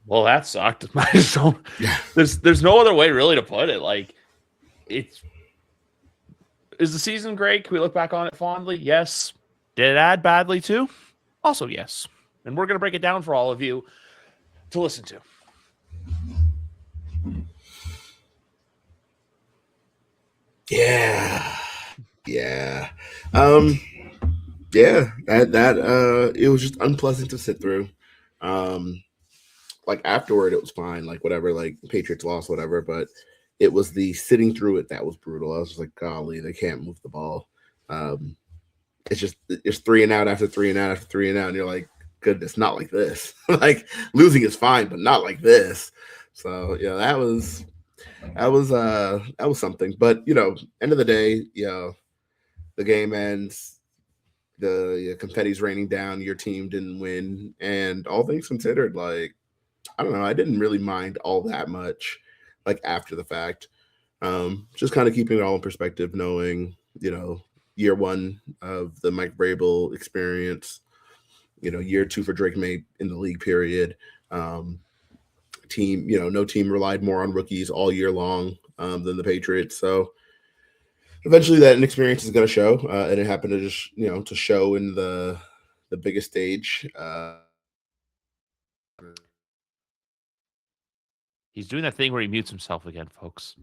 Well, that sucked. So, Yeah. there's no other way really to put it. Like, it's is the season great? Can we look back on it fondly? Yes. Did it add badly too? Also, yes. And we're gonna break it down for all of you to listen to. Yeah. Yeah. Yeah, that it was just unpleasant to sit through. Like afterward it was fine, like whatever, like Patriots lost, whatever, but it was the sitting through it that was brutal. I was just like, golly, they can't move the ball. It's just it's 3-and-out after 3-and-out after 3-and-out, and you're like, goodness, not like this. Like losing is fine, but not like this. So yeah, that was something. But end of the day, the game ends, the confetti's raining down, your team didn't win, and all things considered, like I don't know, I didn't really mind all that much, like after the fact. Just kind of keeping it all in perspective, knowing year one of the Mike Vrabel experience, year two for Drake May in the league period. Team, no team relied more on rookies all year long than the Patriots. So eventually that experience is going to show, and it happened to just to show in the biggest stage. He's doing that thing where he mutes himself again, folks.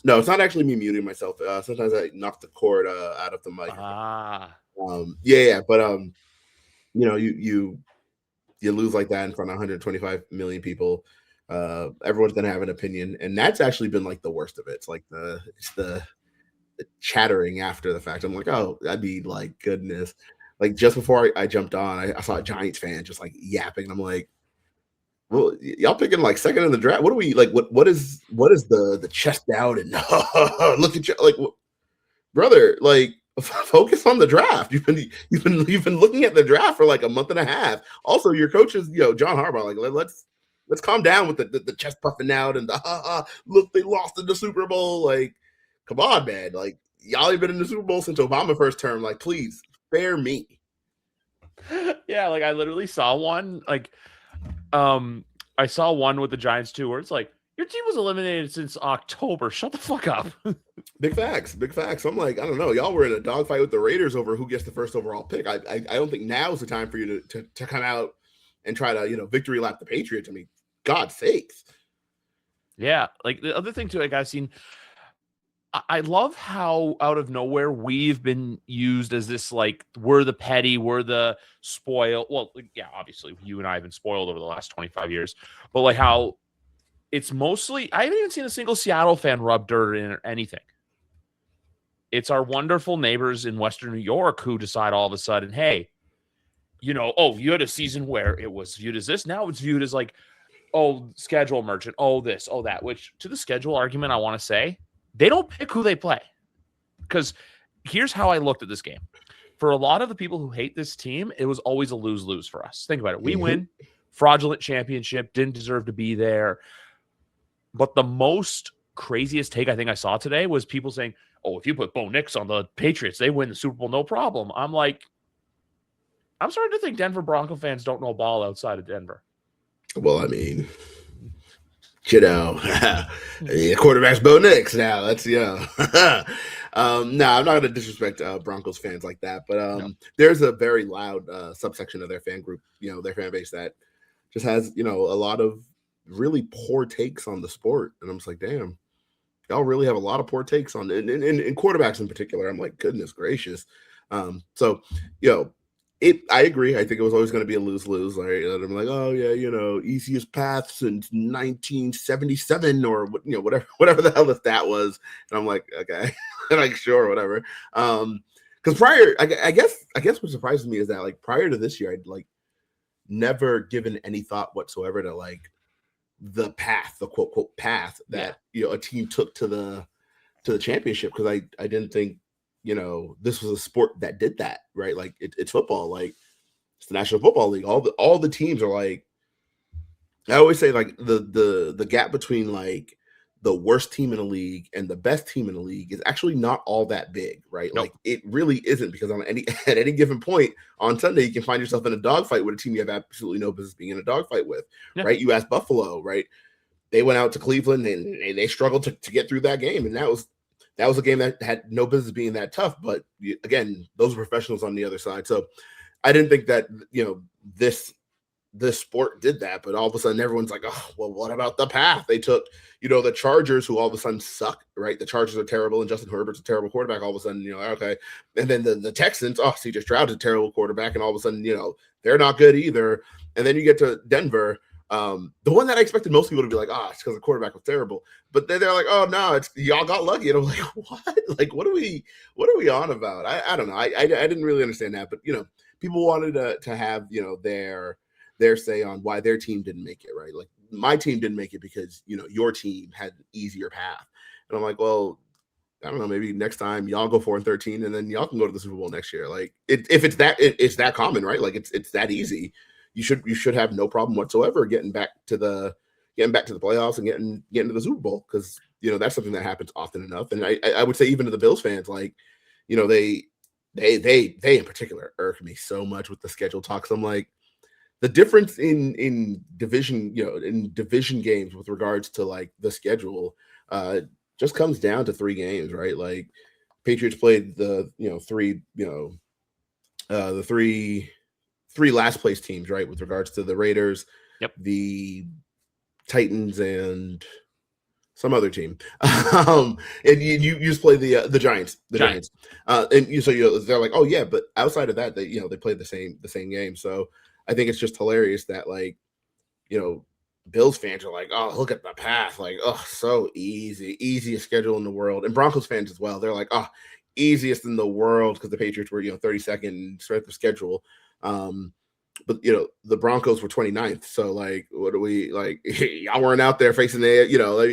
No, it's not actually me muting myself. Sometimes I knock the cord out of the mic. Yeah, but you lose like that in front of 125 million people. Everyone's gonna have an opinion, and that's actually been like the worst of it. It's like the chattering after the fact. I'm like, oh, that'd be like goodness. Like just before I jumped on, I saw a Giants fan just like yapping. And I'm like, well, y'all picking like second in the draft. What are we like? What is the chest out and look at you like, brother? Like, focus on the draft. You've been looking at the draft for like a month and a half. Also, your coach is John Harbaugh. Like, let's calm down with the chest puffing out and the look, they lost in the Super Bowl. Like, come on, man. Like, y'all ain't been in the Super Bowl since Obama first term. Like, please spare me. Yeah, like I literally saw one like. I saw one with the Giants too, where it's like your team was eliminated since October. Shut the fuck up. Big facts. I'm like, I don't know. Y'all were in a dogfight with the Raiders over who gets the first overall pick. I don't think now is the time for you to come out and try to victory lap the Patriots. I mean, God's sakes. Yeah, like the other thing too, like I've seen. I love how out of nowhere we've been used as this, like, we're the petty, we're the spoiled. Well, yeah, obviously you and I have been spoiled over the last 25 years, but like how it's mostly, I haven't even seen a single Seattle fan rub dirt in or anything. It's our wonderful neighbors in Western New York who decide all of a sudden, hey, you had a season where it was viewed as this. Now it's viewed as like, oh, schedule merchant, oh, this, oh, that, which to the schedule argument, I want to say, they don't pick who they play. Because here's how I looked at this game. For a lot of the people who hate this team, it was always a lose-lose for us. Think about it. We win, fraudulent championship, didn't deserve to be there. But the most craziest take I think I saw today was people saying, oh, if you put Bo Nix on the Patriots, they win the Super Bowl, no problem. I'm like, I'm starting to think Denver Bronco fans don't know ball outside of Denver. Well, I mean, quarterback's Bo Nix now. That's no, I'm not going to disrespect Broncos fans like that, but no. There's a very loud subsection of their fan group, their fan base that just has a lot of really poor takes on the sport, and I'm just like, damn, y'all really have a lot of poor takes on in quarterbacks in particular. I'm like, goodness gracious. So I agree. I think it was always going to be a lose-lose. Right? And I'm like, oh yeah, easiest path since 1977 or whatever the hell that was. And I'm like, okay, like sure, whatever. Because prior, I guess what surprises me is that like prior to this year, I'd like never given any thought whatsoever to like the path, the quote path that a team took to the championship, because I didn't think this was a sport that did that, right? Like it's football, like it's the National Football League. All the teams are like, I always say like the gap between like the worst team in the league and the best team in the league is actually not all that big, right? Nope. Like it really isn't, because at any given point on Sunday, you can find yourself in a dogfight with a team you have absolutely no business being in a dogfight with, right? You asked Buffalo, right? They went out to Cleveland and they struggled to get through that game, and that was a game that had no business being that tough. But again, those are professionals on the other side. So I didn't think that this sport did that, but all of a sudden everyone's like, oh, well, what about the path? They took, the Chargers, who all of a sudden suck, right? The Chargers are terrible, and Justin Herbert's a terrible quarterback. All of a sudden, okay. And then the Texans, oh, CJ Stroud's a terrible quarterback, and all of a sudden, they're not good either. And then you get to Denver, the one that I expected most people to be like, it's because the quarterback was terrible. But then they're like, oh no, it's y'all got lucky. And I'm like, what? Like, what are we on about? I don't know. I didn't really understand that, but people wanted to have their say on why their team didn't make it, right? Like, my team didn't make it because your team had an easier path. And I'm like, well, I don't know, maybe next time y'all go 4-13 and then y'all can go to the Super Bowl next year. Like, if it's that common, right? Like, it's that easy. You should have no problem whatsoever getting back to the playoffs and getting to the Super Bowl, because that's something that happens often enough. And I would say even to the Bills fans, like, they in particular irk me so much with the schedule talks. I'm like, the difference in division, in division games with regards to like the schedule, just comes down to 3 games, right? Like, Patriots played the three last place teams, right? With regards to the Raiders, the Titans, and some other team. And you just play the Giants, Giants. And they're like, oh yeah, but outside of that, they played the same game. So I think it's just hilarious that, like, Bills fans are like, oh, look at the path, like, oh, so easiest schedule in the world. And Broncos fans as well, they're like, oh, easiest in the world, because the Patriots were 32nd strength of schedule. But the Broncos were 29th. So, like, what do we, like, y'all weren't out there facing the,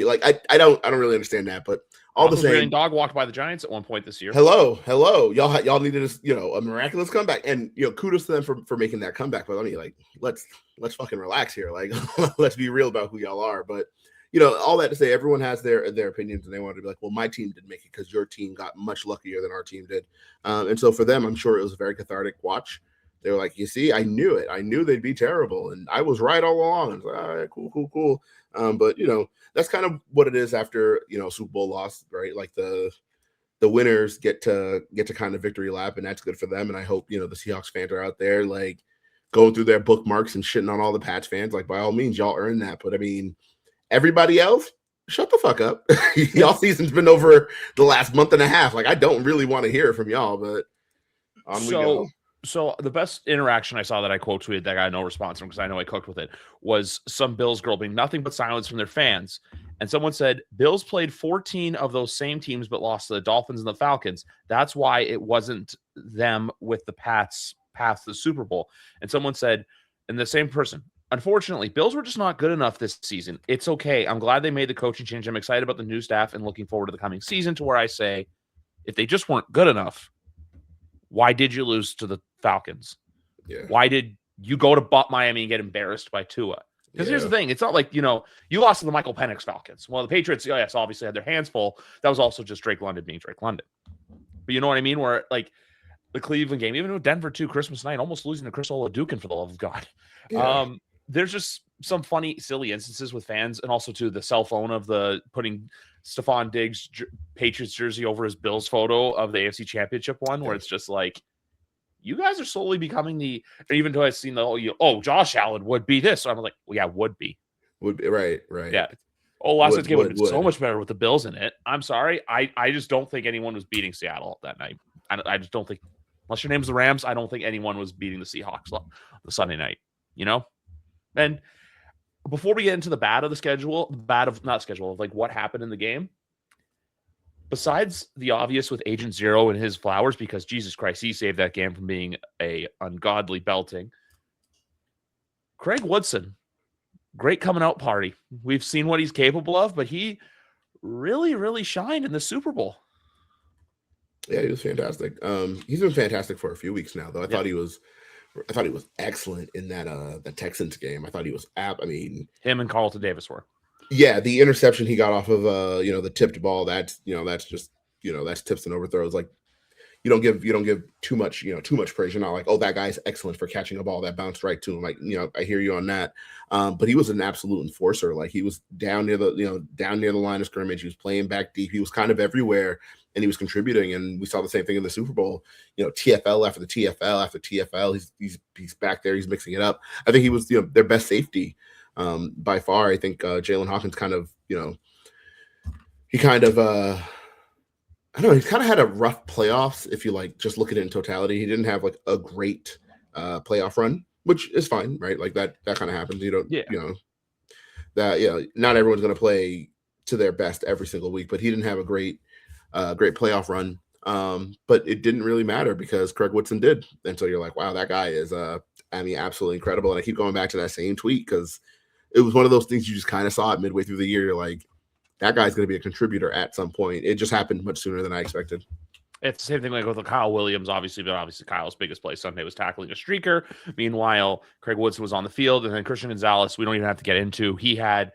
like, I don't really understand that. But all the same, dog walked by the Giants at one point this year. Hello, y'all needed a miraculous comeback, and kudos to them for making that comeback. But I mean, like, let's fucking relax here. Like, let's be real about who y'all are. But all that to say, everyone has their opinions, and they want to be like, well, my team didn't make it because your team got much luckier than our team did. And so for them, I'm sure it was a very cathartic watch. They were like, you see, I knew it. I knew they'd be terrible, and I was right all along. I was like, all right, cool. But that's kind of what it is after Super Bowl loss, right? Like, the winners get to kind of victory lap, and that's good for them. And I hope the Seahawks fans are out there, like, going through their bookmarks and shitting on all the Pats fans. Like, by all means, y'all earn that. But I mean, everybody else, shut the fuck up. Y'all season's been over the last month and a half. Like, I don't really want to hear it from y'all, but on we go. So the best interaction I saw that I quote tweeted that I got no response from, because I know I cooked with it, was some Bills girl being nothing but silence from their fans. And someone said, Bills played 14 of those same teams but lost to the Dolphins and the Falcons. That's why it wasn't them with the Pats past the Super Bowl. And someone said, and the same person, unfortunately, Bills were just not good enough this season. It's okay. I'm glad they made the coaching change. I'm excited about the new staff and looking forward to the coming season, to where I say, if they just weren't good enough, why did you lose to the Falcons? Yeah. Why did you go to Miami and get embarrassed by Tua? Because here's the thing. It's not like, you lost to the Michael Penix Falcons. Well, the Patriots, yes, obviously had their hands full. That was also just Drake London being Drake London. But you know what I mean? Where, like, the Cleveland game, even with Denver too, Christmas night, almost losing to Chris Olajuwon, for the love of God. Yeah. There's just some funny, silly instances with fans, and also to the cell phone of the putting Stephon Diggs Patriots jersey over his Bills photo of the AFC Championship one, where it's just like, you guys are slowly becoming even though I've seen the whole, Josh Allen would be this. So I'm like, well, yeah, would be right. Yeah. Last night's game would have been so much better with the Bills in it. I'm sorry. I just don't think anyone was beating Seattle that night. I just don't think, unless your name's the Rams, I don't think anyone was beating the Seahawks the Sunday night, And before we get into the bad of the schedule, like what happened in the game, besides the obvious with Agent Zero and his flowers, because Jesus Christ, he saved that game from being a ungodly belting. Craig Woodson, great coming out party. We've seen what he's capable of, but he really, really shined in the Super Bowl. Yeah, he was fantastic. He's been fantastic for a few weeks now, though. I thought he was excellent in that the Texans game. I thought he was him and Carlton Davis were. Yeah, the interception he got off of the tipped ball, that's just that's tips and overthrows. Like you don't give too much praise. You're not like, oh, that guy's excellent for catching a ball that bounced right to him. Like, I hear you on that. But he was an absolute enforcer. Like he was down near the line of scrimmage. He was playing back deep. He was kind of everywhere, and he was contributing. And we saw the same thing in the Super Bowl. TFL after the TFL after TFL. He's back there. He's mixing it up. I think he was their best safety by far. I think Jalen Hawkins kind of he kind of I don't know. He's kind of had a rough playoffs. If you just look at it in totality, he didn't have like a great playoff run, which is fine, right? Like that kind of happens. Not everyone's going to play to their best every single week, but he didn't have a great playoff run. But it didn't really matter because Craig Woodson did. And so you're like, wow, that guy is, absolutely incredible. And I keep going back to that same tweet because it was one of those things you just kind of saw it midway through the year. You're like, that guy's going to be a contributor at some point. It just happened much sooner than I expected. It's the same thing like with Kyle Williams, obviously, but obviously Kyle's biggest play Sunday was tackling a streaker. Meanwhile, Craig Woodson was on the field, and then Christian Gonzalez, we don't even have to get into. He had,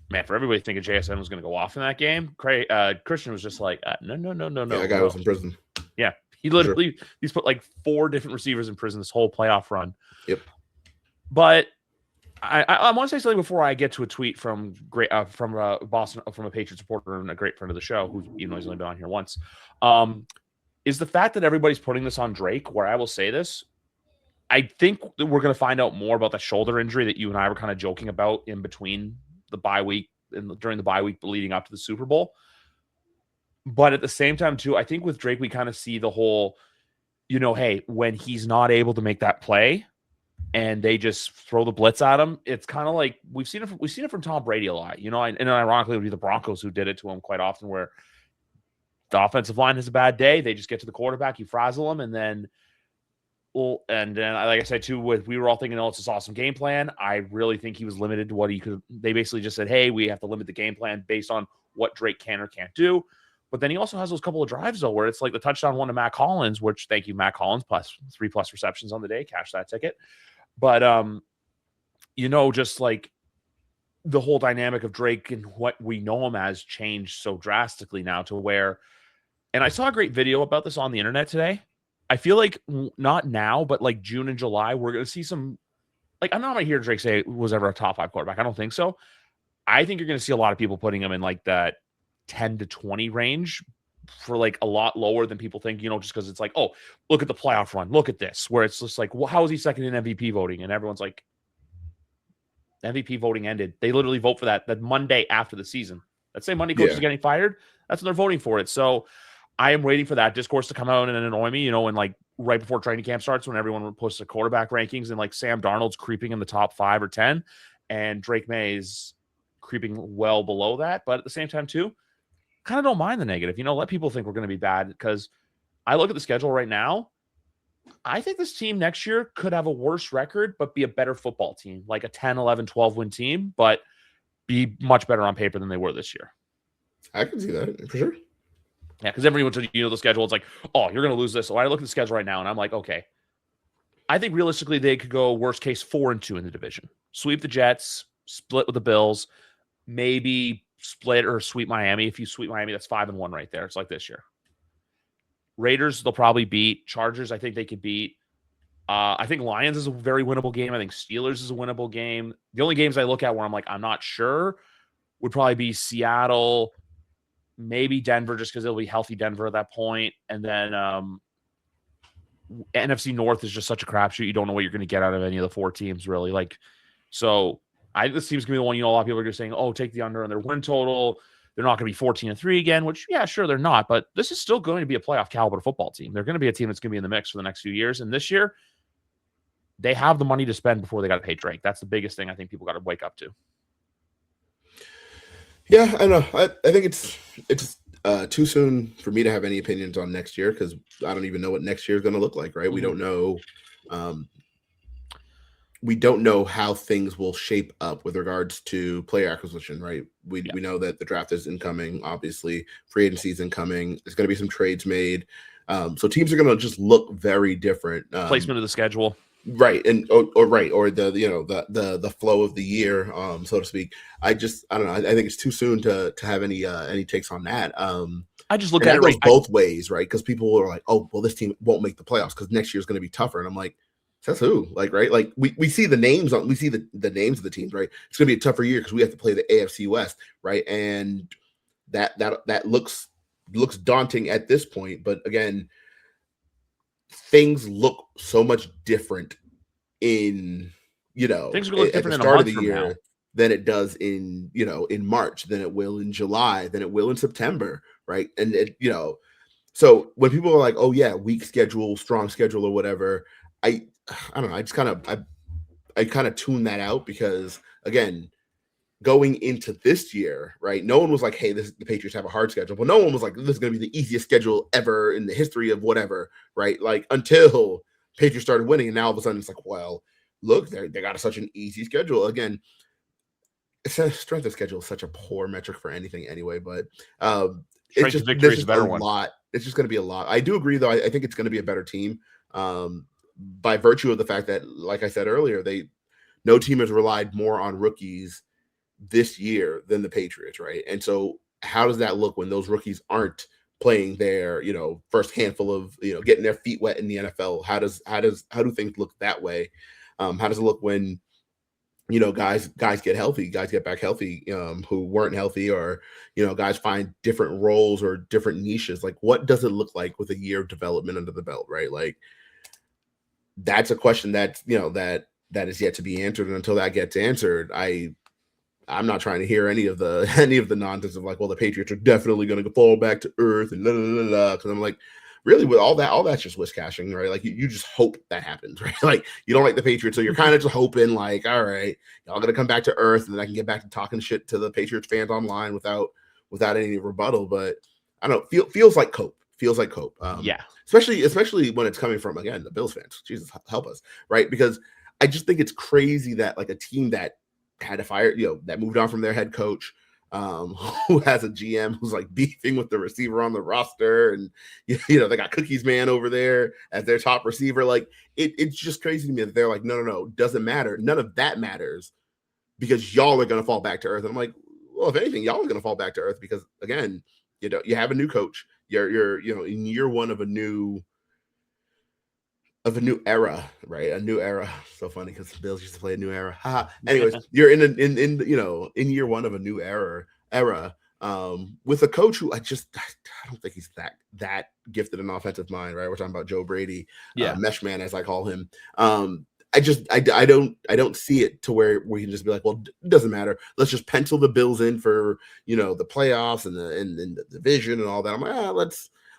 for everybody thinking JSN was going to go off in that game, Christian was just like, no. Yeah, that guy was in prison. Yeah, he literally, he's put like 4 different receivers in prison this whole playoff run. Yep. But I want to say something before I get to a tweet from Boston, from a Patriots supporter and a great friend of the show, who he's only been on here once, is the fact that everybody's putting this on Drake. Where I will say this, I think that we're going to find out more about the shoulder injury that you and I were kind of joking about in between the bye week and during the bye week leading up to the Super Bowl. But at the same time, too, I think with Drake, we kind of see the whole, hey, when he's not able to make that play, and they just throw the blitz at him. It's kind of like we've seen it from Tom Brady a lot, and ironically, it would be the Broncos who did it to him quite often, where the offensive line has a bad day, they just get to the quarterback, you frazzle him, and then, like I said too, we were all thinking, oh, it's this awesome game plan. I really think he was limited to what he could. They basically just said, hey, we have to limit the game plan based on what Drake can or can't do. But then he also has those couple of drives though, where it's like the touchdown one to Matt Collins, which thank you, Matt Collins, plus 3+ receptions on the day, cash that ticket. But, just like the whole dynamic of Drake and what we know him as changed so drastically now to where, and I saw a great video about this on the internet today. I feel like not now, but like June and July, we're going to see some, like, I'm not going to hear Drake say was ever a top 5 quarterback. I don't think so. I think you're going to see a lot of people putting him in like that 10 to 20 range for like a lot lower than people think, just because it's like, oh, look at the playoff run. Look at this, where it's just like, well, how is he second in MVP voting? And everyone's like, MVP voting ended. They literally vote for that Monday after the season. Let's say Monday coach is getting fired. That's when they're voting for it. So I am waiting for that discourse to come out and annoy me, and like right before training camp starts when everyone posts the quarterback rankings and like Sam Darnold's creeping in the top 5 or 10 and Drake May's creeping well below that. But at the same time too, kind of don't mind the negative, let people think we're going to be bad, because I look at the schedule right now. I think this team next year could have a worse record, but be a better football team, like a 10, 11, 12 win team, but be much better on paper than they were this year. I can see that for sure. Yeah. Cause everyone said, the schedule, it's like, oh, you're going to lose this. So I look at the schedule right now and I'm like, okay, I think realistically they could go worst case 4-2 in the division, sweep the Jets, split with the Bills, maybe split or sweep Miami. If you sweep Miami, that's 5-1 right there. It's like this year. Raiders, they'll probably beat. Chargers, I think they could beat. I think Lions is a very winnable game. I think Steelers is a winnable game. The only games I look at where I'm like, I'm not sure, would probably be Seattle, maybe Denver, just because it'll be healthy Denver at that point. And then NFC North is just such a crapshoot. You don't know what you're going to get out of any of the 4 teams, really. So I think this team's going to be the one, a lot of people are just saying, oh, take the under on their win total. They're not going to be 14-3 again, which, yeah, sure, they're not. But this is still going to be a playoff caliber football team. They're going to be a team that's going to be in the mix for the next few years. And this year, they have the money to spend before they got to pay Drake. That's the biggest thing I think people got to wake up to. Yeah, I know. I think it's too soon for me to have any opinions on next year because I don't even know what next year is going to look like, right? Mm-hmm. We don't know. We don't know how things will shape up with regards to player acquisition, right? We know that the draft is incoming, obviously. Free agency is incoming. There's going to be some trades made. So teams are going to just look very different. Placement of the schedule. Right, and or right, or the the flow of the year, so to speak. I don't know. I think it's too soon to have any takes on that. I just look And at that it goes right. both ways, right? Because people are like, oh, well, this team won't make the playoffs because next year is going to be tougher. And I'm like, says who? Like, right? Like we see the names on, we see the names of the teams, right? It's going to be a tougher year because we have to play the AFC West, right? And that looks daunting at this point. But again, things look so much different in Things are gonna look at the different in a start of month the from now. year than it does in in March, than it will in July, than it will in September, right? And so when people are like, oh yeah, weak schedule, strong schedule, or whatever, I don't know, I just I kind of tune that out, because again, going into this year, right? No one was like, hey, the Patriots have a hard schedule. But no one was like, this is going to be the easiest schedule ever in the history of whatever, right? Like, until Patriots started winning. And now all of a sudden it's like, well, look, they got such an easy schedule. Again, strength of schedule is such a poor metric for anything anyway. But Strength of victory there's is a just a better one. lot. It's just going to be a lot. I do agree, though. I think it's going to be a better team, by virtue of the fact that, like I said earlier, no team has relied more on rookies this year than the Patriots, right? And so how does that look when those rookies aren't playing their, first handful of, getting their feet wet in the NFL? How do things look that way? How does it look when, guys get healthy, guys get back healthy, who weren't healthy, or, guys find different roles or different niches? Like, what does it look like with a year of development under the belt, right? Like, that's a question that, that is yet to be answered. And until that gets answered, I'm not trying to hear any of the nonsense of like, well, the Patriots are definitely going to fall back to earth and because I'm like, really, with all that's just wish cashing, right? Like, you just hope that happens, right? Like, you don't like the Patriots, so you're kind of just hoping like, all right, y'all gonna come back to earth, and then I can get back to talking shit to the Patriots fans online without any rebuttal. But I don't know, feels like cope. Feels like cope. Yeah. Especially when it's coming from, again, the Bills fans. Jesus, help us, right? Because I just think it's crazy that, like, a team that had to fire, that moved on from their head coach, who has a GM who's like beefing with the receiver on the roster, and they got Cookies Man over there as their top receiver. Like, it's just crazy to me that they're like, no, doesn't matter. None of that matters, because y'all are going to fall back to earth. And I'm like, well, if anything, y'all are going to fall back to earth, because again, you have a new coach. You're in year one of a new era, right? A new era. So funny, because the Bills used to play a new era. Anyways, you're in year one of a new era, with a coach who I don't think he's that gifted an offensive mind, right? We're talking about Joe Brady, Yeah. Mesh Man, as I call him. I don't see it to where we can just be like, well, it doesn't matter. Let's just pencil the Bills in for, the playoffs and the division and all that. I'm like,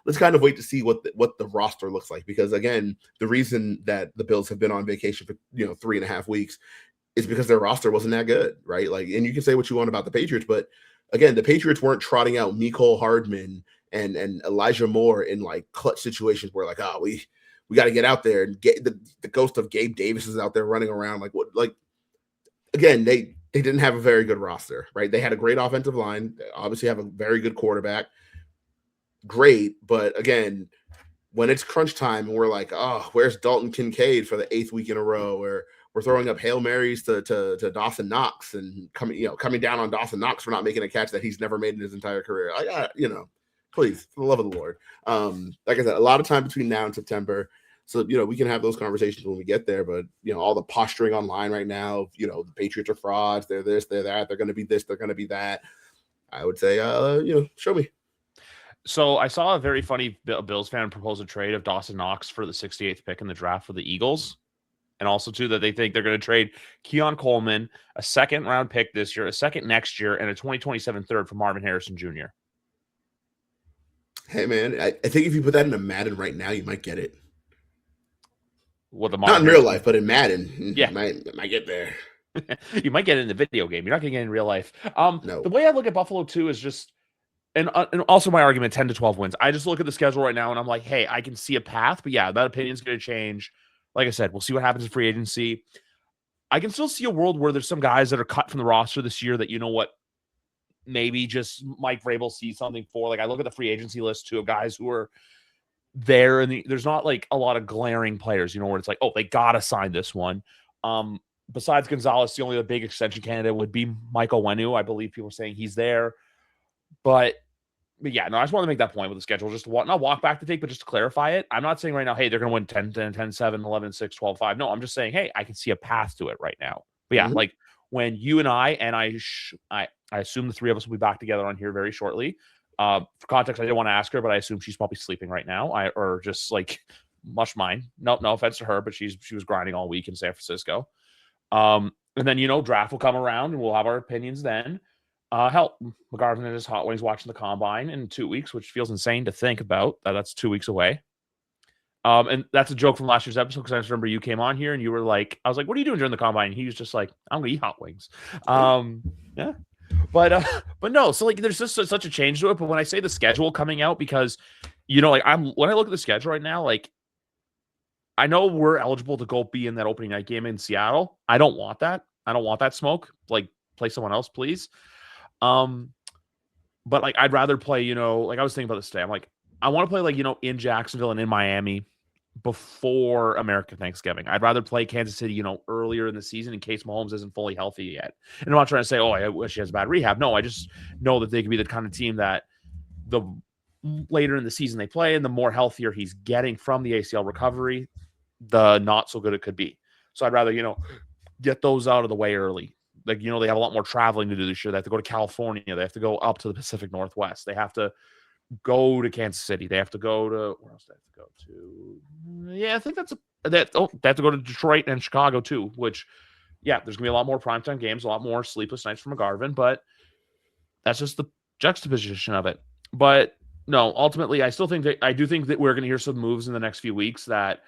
let's kind of wait to see what the roster looks like, because again, the reason that the Bills have been on vacation for 3.5 weeks is because their roster wasn't that good, right? Like, and you can say what you want about the Patriots, but again, the Patriots weren't trotting out Mecole Hardman and Elijah Moore in like clutch situations where like, oh, we got to get out there and get the ghost of Gabe Davis is out there running around. Like, what? Like, again, they didn't have a very good roster, right? They had a great offensive line. They obviously have a very good quarterback. Great, but again, when it's crunch time and we're like, oh, where's Dalton Kincaid for the 8th week in a row, or we're throwing up Hail Marys to Dawson Knox and coming down on Dawson Knox for not making a catch that he's never made in his entire career. Please, for the love of the Lord. Like I said, a lot of time between now and September. So, we can have those conversations when we get there. But, all the posturing online right now, the Patriots are frauds. They're this, they're that. They're going to be this, they're going to be that. I would say, show me. So I saw a very funny Bills fan propose a trade of Dawson Knox for the 68th pick in the draft for the Eagles. And also, too, that they think they're going to trade Keon Coleman, a 2nd-round pick this year, a 2nd next year, and a 2027 3rd for Marvin Harrison Jr. Hey, man, I think if you put that into Madden right now, you might get it. What the Not in real life, but in Madden, yeah, might get there. You might get it in the video game. You're not going to get it in real life. No. The way I look at Buffalo, too, is just, and also my argument, 10 to 12 wins. I just look at the schedule right now, and I'm like, hey, I can see a path. But yeah, that opinion's going to change. Like I said, we'll see what happens in free agency. I can still see a world where there's some guys that are cut from the roster this year that, maybe just Mike Vrabel sees something for. Like, I look at the free agency list, too, of guys who are there, and there's not like a lot of glaring players, where it's like, oh, they gotta sign this one. Besides Gonzalez, the only other big extension candidate would be Michael Wenu. I believe people are saying he's there, but yeah, no, I just want to make that point with the schedule. Just not walk back the take, but just to clarify it. I'm not saying right now, hey, they're going to win 10-7, 11-6, 12-5. No, I'm just saying, hey, I can see a path to it right now. But yeah, like when you and I assume the three of us will be back together on here very shortly. For context, I didn't want to ask her, but I assume she's probably sleeping right now. Or just like much mine. No offense to her, but she was grinding all week in San Francisco. And then, draft will come around and we'll have our opinions then. Hell, McGarvin is hot when he's watching the combine in 2 weeks, which feels insane to think about. That's 2 weeks away. And that's a joke from last year's episode because I just remember you came on here and you were like, I was like, what are you doing during the combine? And he was just like, I'm going to eat hot wings. Yeah. But no, so like there's just such a change to it. But when I say the schedule coming out, because, like when I look at the schedule right now, like I know we're eligible to go be in that opening night game in Seattle. I don't want that. I don't want that smoke. Like play someone else, please. But like I'd rather play, like I was thinking about this today. I'm like, I want to play like, in Jacksonville and in Miami before American Thanksgiving. I'd rather play Kansas City, earlier in the season in case Mahomes isn't fully healthy yet. And I'm not trying to say, oh, I wish he has bad rehab. No, I just know that they could be the kind of team that the later in the season they play and the more healthier he's getting from the ACL recovery, the not so good it could be. So I'd rather, get those out of the way early. Like, they have a lot more traveling to do this year. They have to go to California. They have to go up to the Pacific Northwest. They have to go to Kansas City. They have to go to, where else do they have to go to? Yeah, I think they have to go to Detroit and Chicago too, which, yeah, there's going to be a lot more primetime games, a lot more sleepless nights for McGarvin, but that's just the juxtaposition of it. But no, ultimately, I do think that we're going to hear some moves in the next few weeks that,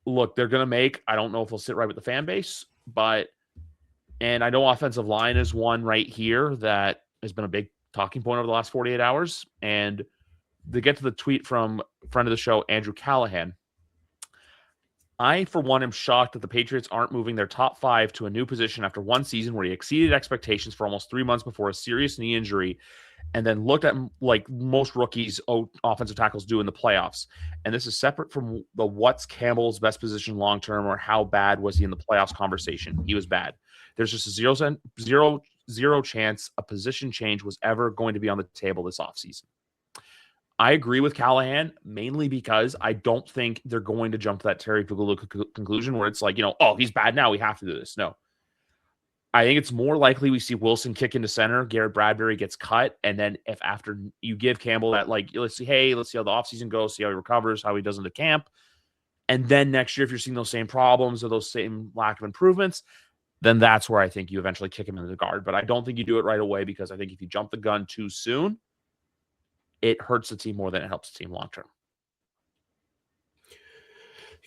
look, they're going to make. I don't know if they'll sit right with the fan base, and I know offensive line is one right here that has been a big talking point over the last 48 hours. And to get to the tweet from friend of the show, Andrew Callahan, I, for one, am shocked that the Patriots aren't moving their top 5 to a new position after one season where he exceeded expectations for almost 3 months before a serious knee injury and then looked at like most rookies offensive tackles do in the playoffs. And this is separate from the what's Campbell's best position long-term or how bad was he in the playoffs conversation. He was bad. There's just a zero chance a position change was ever going to be on the table this offseason. I agree with Callahan, mainly because I don't think they're going to jump to that Terry Pagula conclusion where it's like, oh, he's bad now, we have to do this. No. I think it's more likely we see Wilson kick into center, Garrett Bradbury gets cut, and then if after you give Campbell that, like, let's see how the offseason goes, see how he recovers, how he does in the camp, and then next year if you're seeing those same problems or those same lack of improvements, then that's where I think you eventually kick him into the guard. But I don't think you do it right away because I think if you jump the gun too soon, it hurts the team more than it helps the team long term.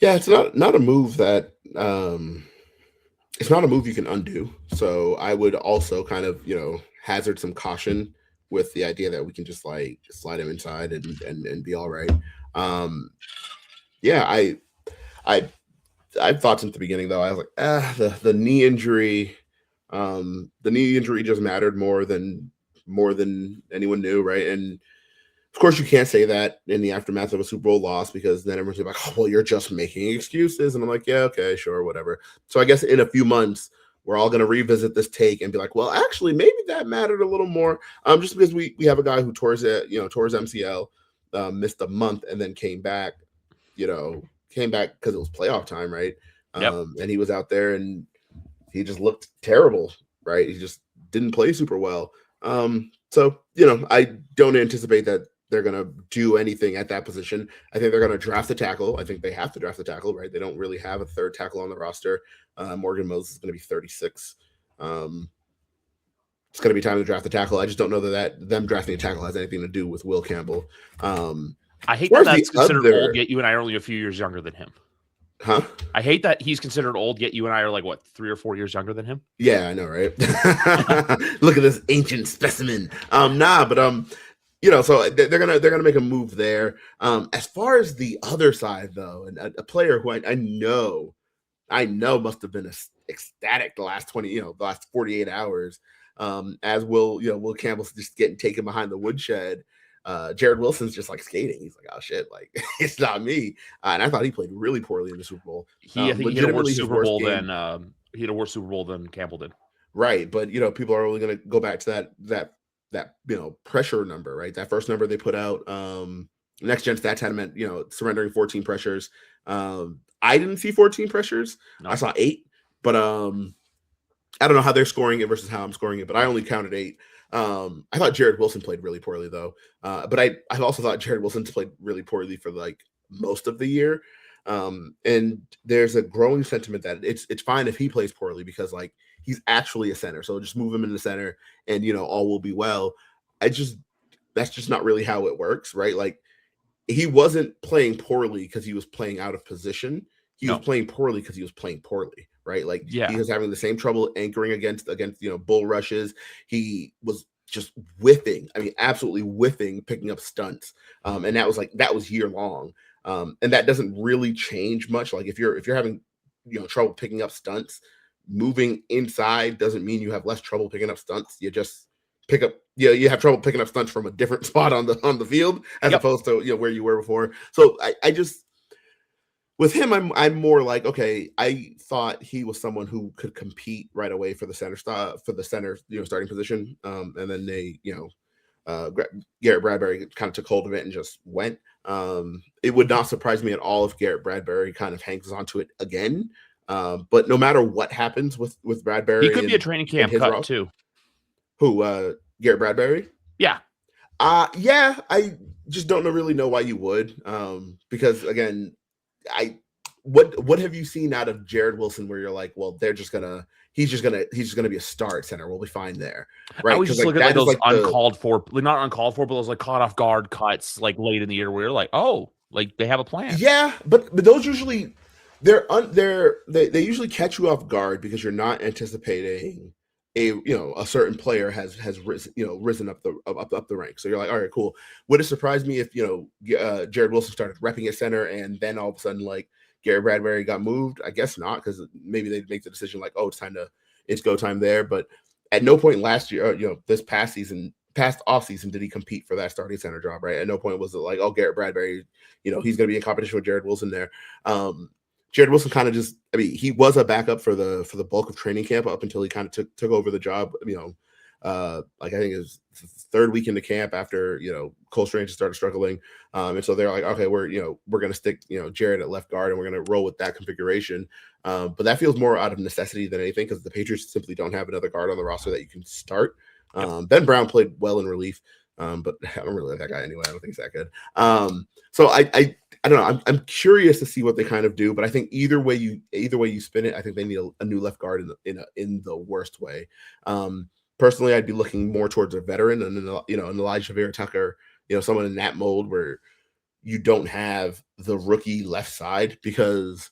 Yeah, it's not a move that it's not a move you can undo. So I would also kind of, hazard some caution with the idea that we can just slide him inside and be all right. Yeah, I've thought since the beginning though. I was like, the knee injury, just mattered more than anyone knew, right? And of course, you can't say that in the aftermath of a Super Bowl loss because then everyone's like, oh, well, you're just making excuses. And I'm like, yeah, okay, sure, whatever. So I guess in a few months, we're all going to revisit this take and be like, well, actually, maybe that mattered a little more. Just because we have a guy who tore his MCL, missed a month and then came back because it was playoff time, right? Yep. And he was out there and he just looked terrible, right? He just didn't play super well. So, I don't anticipate that they're going to do anything at that position. I think they're going to draft the tackle. I think they have to draft the tackle, right? They don't really have a third tackle on the roster. Morgan Moses is going to be 36. It's going to be time to draft the tackle. I just don't know that them drafting a tackle has anything to do with Will Campbell. I hate that that's considered old, yet you and I are only a few years younger than him. Huh? I hate that he's considered old, yet you and I are like, what, 3 or 4 years younger than him? Yeah, I know, right? Look at this ancient specimen. So they're gonna make a move there. As far as the other side, though, and a player who I know must have been ecstatic the last 48 hours, as Will Campbell's just getting taken behind the woodshed. Jared Wilson's just like skating. He's like, oh shit, like it's not me. And I thought he played really poorly in the Super Bowl. I think he had a worse Legitimately his Super worst Bowl game. than he had a worse Super Bowl than Campbell did. Right, but people are only going to go back to that pressure number, right? That first number they put out. Next Gen Stats had him at surrendering 14 pressures. I didn't see 14 pressures. No. I saw 8, but I don't know how they're scoring it versus how I'm scoring it, but I only counted 8. I thought Jared Wilson played really poorly though. But I've also thought Jared Wilson's played really poorly for like most of the year. And there's a growing sentiment that it's fine if he plays poorly because like he's actually a center. So just move him in the center and all will be well. That's just not really how it works, right? Like he wasn't playing poorly because he was playing out of position. He was playing poorly because he was playing poorly, right? Like he was having the same trouble anchoring against bull rushes. He was just whiffing. I mean, absolutely whiffing, picking up stunts. And that was year long. And that doesn't really change much. Like if you're having trouble picking up stunts, moving inside doesn't mean you have less trouble picking up stunts. You just pick up you have trouble picking up stunts from a different spot on the field as opposed to where you were before. So I just with him, I'm more like, okay, I thought he was someone who could compete right away for the center starting position. And then they Garrett Bradbury kind of took hold of it and just went. It would not surprise me at all if Garrett Bradbury kind of hangs onto it again. But no matter what happens with Bradbury, he could be a training camp cut too. Who, Garrett Bradbury? Yeah. Yeah, I just don't really know why you would. Because again, what have you seen out of Jared Wilson where you're like, well, he's just gonna be a start center. We'll be fine there, right? I was just looking at those uncalled for, not uncalled for, but those like caught off guard cuts like late in the year where you're like, oh, like they have a plan. Yeah, but those usually they usually catch you off guard because you're not anticipating a certain player has risen up the ranks. So you're like, all right, cool. Would it surprise me if Jared Wilson started repping at center and then all of a sudden like Garrett Bradbury got moved? I guess not, because maybe they'd make the decision like, oh, it's go time there. But at no point last year, this past off season, did he compete for that starting center job, right? At no point was it like, oh, Garrett Bradbury, he's going to be in competition with Jared Wilson there. Jared Wilson kind of he was a backup for the bulk of training camp up until he kind of took over the job, like I think it was the third week into camp after, Cole Strange started struggling. And so they're like, okay, we're going to stick, Jared at left guard and we're going to roll with that configuration. But that feels more out of necessity than anything because the Patriots simply don't have another guard on the roster that you can start. Ben Brown played well in relief. But I don't really like that guy anyway. I don't think he's that good. So I don't know. I'm curious to see what they kind of do, but I think either way you spin it, I think they need a new left guard in the worst way. Personally, I'd be looking more towards a veteran and an Elijah Vera-Tucker, someone in that mold where you don't have the rookie left side because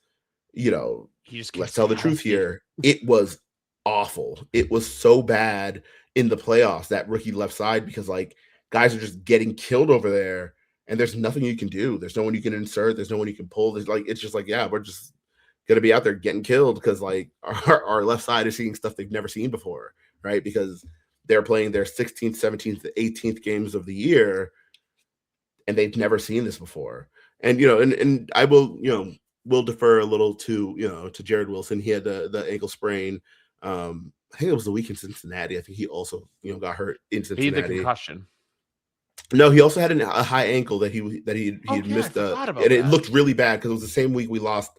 let's tell the truth here. It was awful. It was so bad in the playoffs, that rookie left side, because like guys are just getting killed over there and there's nothing you can do. There's no one you can insert. There's no one you can pull. It's just like, yeah, we're just going to be out there getting killed because like our left side is seeing stuff they've never seen before, right? Because they're playing their 16th, 17th, 18th games of the year and they've never seen this before. And, and I will, will defer a little to, to Jared Wilson. He had the ankle sprain. I think it was the week in Cincinnati. I think he also, got hurt in Cincinnati. He had the concussion. No, he also had a high ankle that he had missed. And it looked really bad because it was the same week we lost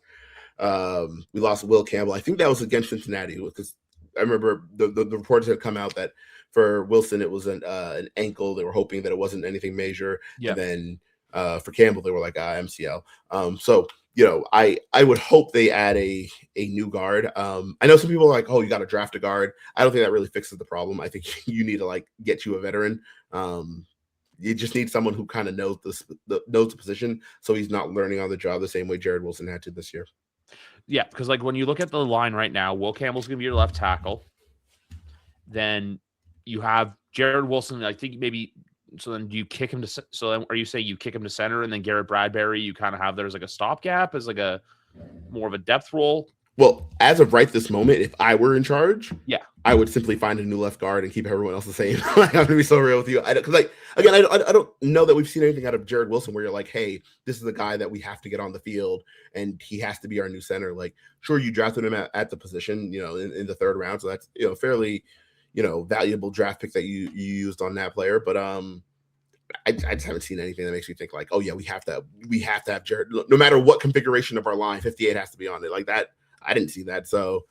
Will Campbell. I think that was against Cincinnati because I remember the reports had come out that for Wilson it was an ankle. They were hoping that it wasn't anything major. Yeah. And then for Campbell they were like MCL. So I would hope they add a new guard. I know some people are like, oh, you got to draft a guard. I don't think that really fixes the problem. I think you need to like get you a veteran. You just need someone who kind of knows the position, so he's not learning on the job the same way Jared Wilson had to this year. Yeah, because like when you look at the line right now, Will Campbell's going to be your left tackle. Then you have Jared Wilson. I think maybe. So then do you kick him to? So then are you saying you kick him to center and then Garrett Bradbury? You kind of have there's like a stopgap as like a more of a depth role. Well, as of right this moment, if I were in charge, Yeah. I would simply find a new left guard and keep everyone else the same. Like, I'm gonna be so real with you, because like again, I don't know that we've seen anything out of Jared Wilson where you're like, hey, this is the guy that we have to get on the field and he has to be our new center. Like, sure, you drafted him at the position, in the third round, so that's fairly, valuable draft pick that you used on that player, but I just haven't seen anything that makes me think like, oh yeah, we have to have Jared, no matter what configuration of our line, 58 has to be on it like that. I didn't see that. So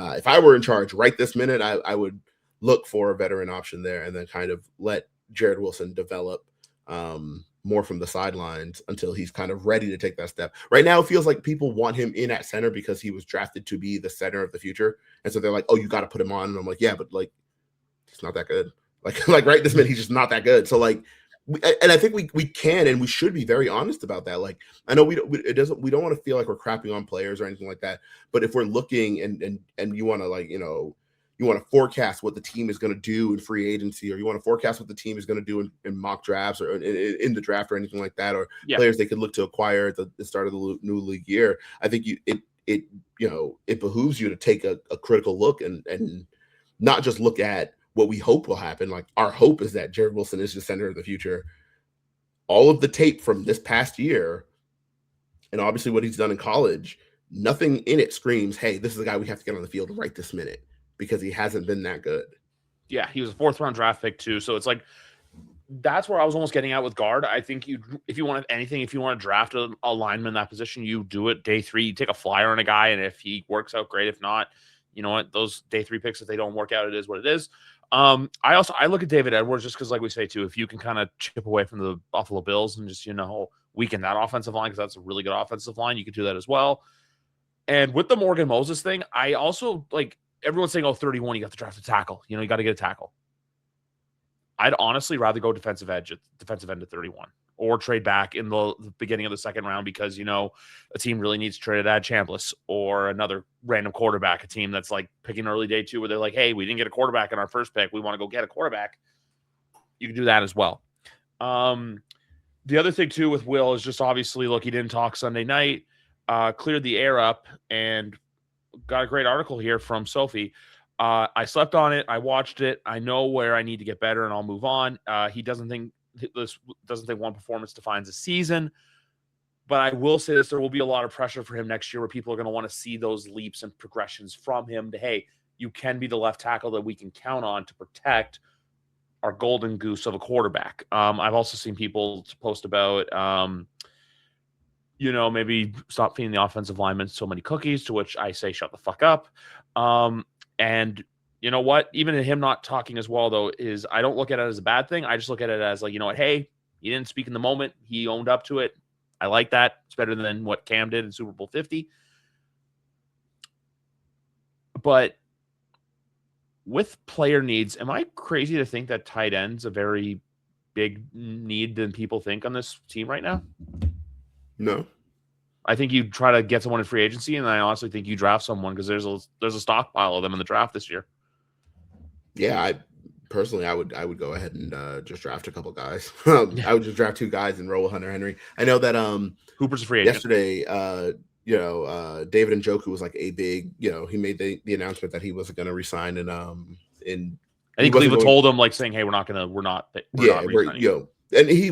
if I were in charge right this minute, I would look for a veteran option there and then kind of let Jared Wilson develop more from the sidelines until he's kind of ready to take that step. Right now, it feels like people want him in at center because he was drafted to be the center of the future. And so they're like, oh, you got to put him on. And I'm like, yeah, but like, he's not that good. Like right this minute, he's just not that good. So like, and I think we can and we should be very honest about that. Like, I know we don't want to feel like we're crapping on players or anything like that. But if we're looking and you want to like, you want to forecast what the team is going to do in free agency, or you want to forecast what the team is going to do in mock drafts or in the draft or anything like that, or players they could look to acquire at the start of the new league year, I think it behooves you to take a critical look and not just look at what we hope will happen. Like, our hope is that Jared Wilson is the center of the future. All of the tape from this past year, and obviously what he's done in college, nothing in it screams, hey, this is the guy we have to get on the field right this minute, because he hasn't been that good. Yeah, he was a 4th round draft pick too. So it's like, that's where I was almost getting at with guard. I think if you want to draft a lineman in that position, you do it day 3. You take a flyer on a guy, and if he works out, great. If not, you know what? Those day 3 picks, if they don't work out, it is what it is. I look at David Edwards just because, like we say too, if you can kind of chip away from the Buffalo Bills and just weaken that offensive line, because that's a really good offensive line, you could do that as well. And with the Morgan Moses thing, I also like everyone's saying, 31, you got to draft a tackle. You got to get a tackle. I'd honestly rather go defensive end at 31, or trade back in the beginning of the 2nd round because, a team really needs to trade at Chambliss or another random quarterback, a team that's like picking early day 2 where they're like, hey, we didn't get a quarterback in our first pick. We want to go get a quarterback. You can do that as well. The other thing too with Will is just obviously, look, he didn't talk Sunday night, cleared the air up, and got a great article here from Sophie. I slept on it. I watched it. I know where I need to get better, and I'll move on. He doesn't think one performance defines a season, but I will say this: there will be a lot of pressure for him next year, where people are going to want to see those leaps and progressions from him. Hey, you can be the left tackle that we can count on to protect our golden goose of a quarterback. I've also seen people post about, maybe stop feeding the offensive linemen so many cookies, to which I say, shut the fuck up. And you know what? Even him not talking as well, though, is I don't look at it as a bad thing. I just look at it as like, you know what? Hey, he didn't speak in the moment. He owned up to it. I like that. It's better than what Cam did in Super Bowl 50. But with player needs, am I crazy to think that tight end's a very big need than people think on this team right now? No. I think you try to get someone in free agency, and I honestly think you draft someone because there's a stockpile of them in the draft this year. Yeah, I would go ahead and just draft a couple guys. I would just draft 2 guys and roll with Hunter Henry. I know that Hooper's a free agent. Yesterday, David Njoku was like a big, he made the announcement that he wasn't going to resign, and I think Cleveland told him, like, saying, hey, we're not resigning. And he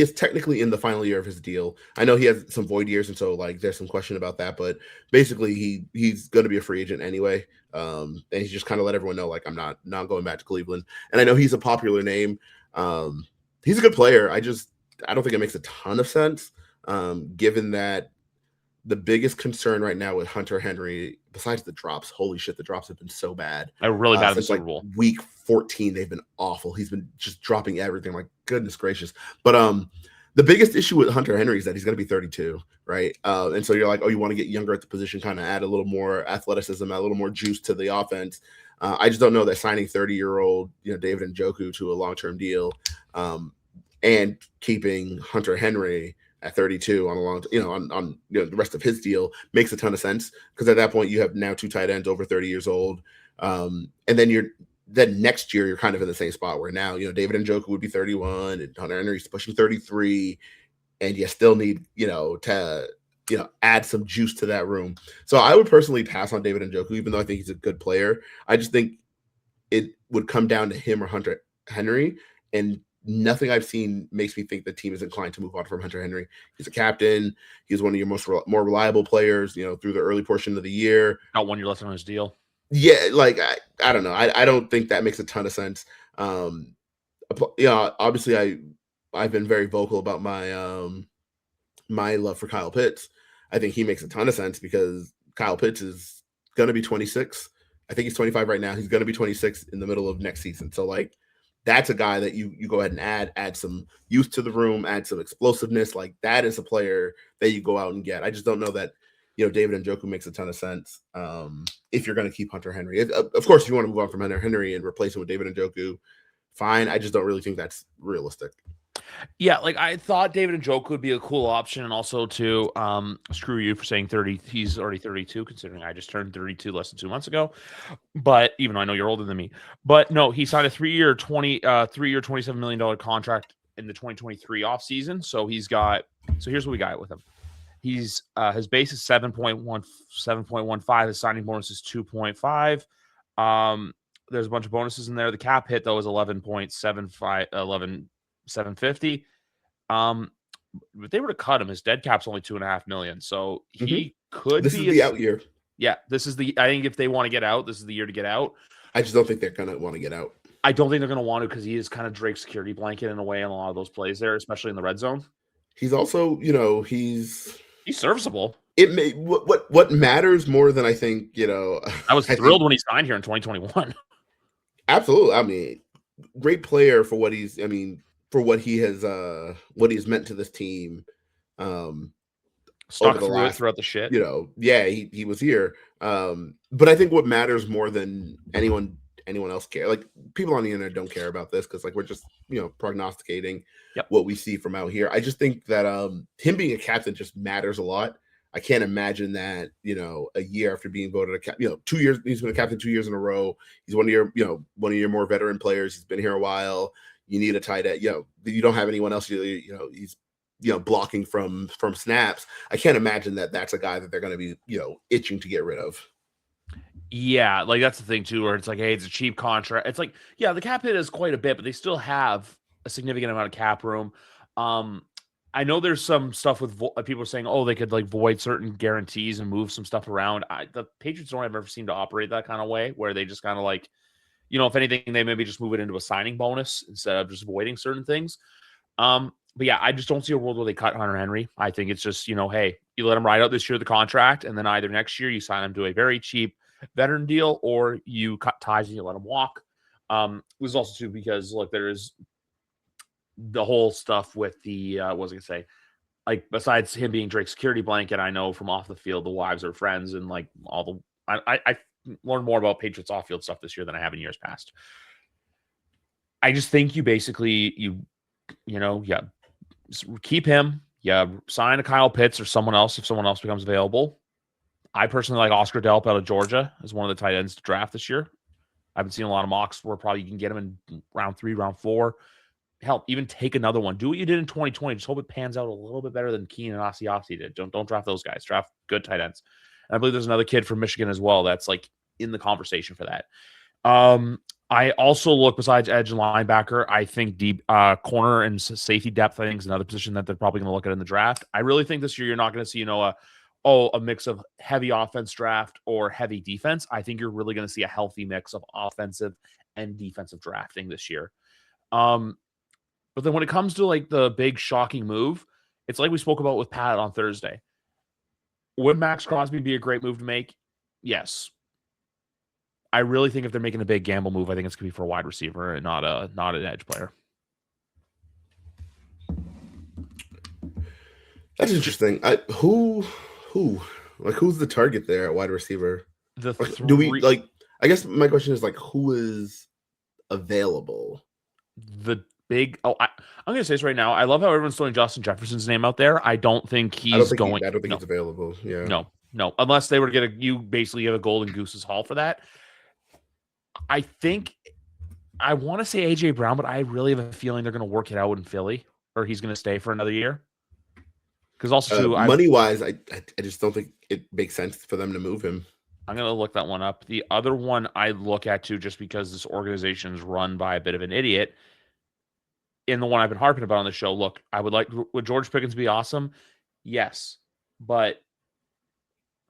is technically in the final year of his deal. I know he has some void years, and so like there's some question about that, but basically he's going to be a free agent anyway. And he's just kind of let everyone know, like, I'm not going back to Cleveland. And I know he's a popular name. He's a good player. I don't think it makes a ton of sense, given that the biggest concern right now with Hunter Henry, besides the drops, holy shit, the drops have been so bad. They're really bad in the Super Bowl. Week 14, they've been awful. He's been just dropping everything. Like, goodness gracious. But the biggest issue with Hunter Henry is that he's going to be 32, right? And so you're like, oh, you want to get younger at the position, kind of add a little more athleticism, add a little more juice to the offense. I just don't know that signing 30-year-old, David Njoku to a long-term deal, and keeping Hunter Henry at 32 on a long, on the rest of his deal makes a ton of sense, because at that point you have now 2 tight ends over 30 years old, and then next year you're kind of in the same spot where now David Njoku would be 31 and Hunter Henry's pushing 33, and you still need to add some juice to that room. So I would personally pass on David Njoku, even though I think he's a good player. I just think it would come down to him or Hunter Henry, and nothing I've seen makes me think the team is inclined to move on from Hunter Henry. He's a captain. He's one of your more reliable players, through the early portion of the year. Got 1 year left on his deal. Yeah, like I don't know. I don't think that makes a ton of sense. Obviously I've been very vocal about my love for Kyle Pitts. I think he makes a ton of sense because Kyle Pitts is going to be 26. I think he's 25 right now. He's going to be 26 in the middle of next season. So like, that's a guy that you go ahead and add some youth to the room, add some explosiveness. Like that is a player that you go out and get. I just don't know that, David Njoku makes a ton of sense if you're going to keep Hunter Henry. Of course, if you want to move on from Hunter Henry and replace him with David Njoku, fine. I just don't really think that's realistic. Yeah, like I thought David Njoku would be a cool option, and also to screw you for saying 30. He's already 32, considering I just turned 32 less than 2 months ago. But even though I know you're older than me, but no, he signed a 3-year, $27 million contract in the 2023 offseason. So he's got. So here's what we got with him. He's his base is 7.15. His signing bonus is 2.5. There's a bunch of bonuses in there. The cap hit though is 11.750. If they were to cut him, his dead cap's only $2.5 million. So he could. This is the out year. Yeah, this is the. I think if they want to get out, this is the year to get out. I just don't think they're gonna want to get out. I don't think they're gonna want to because he is kind of Drake's security blanket in a way in a lot of those plays there, especially in the red zone. He's also, he's serviceable. It may what matters more than I think, I was thrilled when he signed here in 2021. Absolutely. I mean, great player for what he's. For what he has meant to this team. Stuck throughout the shit. He was here. But I think what matters more than anyone else care. Like people on the internet don't care about this because like we're just prognosticating what we see from out here. I just think that him being a captain just matters a lot. I can't imagine that a year after being voted a 2 years, he's been a captain 2 years in a row. He's one of your more veteran players. He's been here a while. You need a tight end. You don't have anyone else. He's blocking from snaps. I can't imagine that that's a guy that they're going to be itching to get rid of. Yeah, like that's the thing too, where it's like, hey, it's a cheap contract. It's like, yeah, the cap hit is quite a bit, but they still have a significant amount of cap room. I know there's some stuff with people are saying, oh, they could like void certain guarantees and move some stuff around. The Patriots don't ever seem to operate that kind of way, where they just kind of like, if anything, they maybe just move it into a signing bonus instead of just voiding certain things. But yeah, I just don't see a world where they cut Hunter Henry. I think it's just, hey, you let him ride out this year the contract, and then either next year you sign him to a very cheap veteran deal, or you cut ties and you let him walk. It was also too because look, there's the whole stuff with the what was I gonna say? Like besides him being Drake's security blanket, I know from off the field the wives are friends and like all the I learned more about Patriots off-field stuff this year than I have in years past. I just think you basically keep him. Sign a Kyle Pitts or someone else if someone else becomes available. I personally like Oscar Delp out of Georgia as one of the tight ends to draft this year. I've been seeing a lot of mocks where probably you can get him in round 3, round 4. Hell, even take another one. Do what you did in 2020. Just hope it pans out a little bit better than Keenan and Asiasi did. Don't draft those guys. Draft good tight ends. And I believe there's another kid from Michigan as well that's like in the conversation for that. I also look besides edge and linebacker. I think deep corner and safety depth, I think, is another position that they're probably going to look at in the draft. I really think this year you're not going to see, a mix of heavy offense draft or heavy defense. I think you're really going to see a healthy mix of offensive and defensive drafting this year. But then when it comes to like the big shocking move, it's like we spoke about with Pat on Thursday. Would Max Crosby be a great move to make? Yes. I really think if they're making a big gamble move, I think it's going to be for a wide receiver and not an edge player. That's interesting. Who's the target there at wide receiver? Do we like? I guess my question is like, who is available? I'm going to say this right now. I love how everyone's throwing Justin Jefferson's name out there. I don't think he's going. I don't think he's available. Yeah. No. Unless they were to you basically get a golden goose's haul for that. I think I want to say AJ Brown, but I really have a feeling they're going to work it out in Philly, or he's going to stay for another year. Because also too, Money wise, I just don't think it makes sense for them to move him. I'm going to look that one up. The other one I look at too, just because this organization is run by a bit of an idiot, in the one I've been harping about on the show, look, would George Pickens be awesome? Yes. But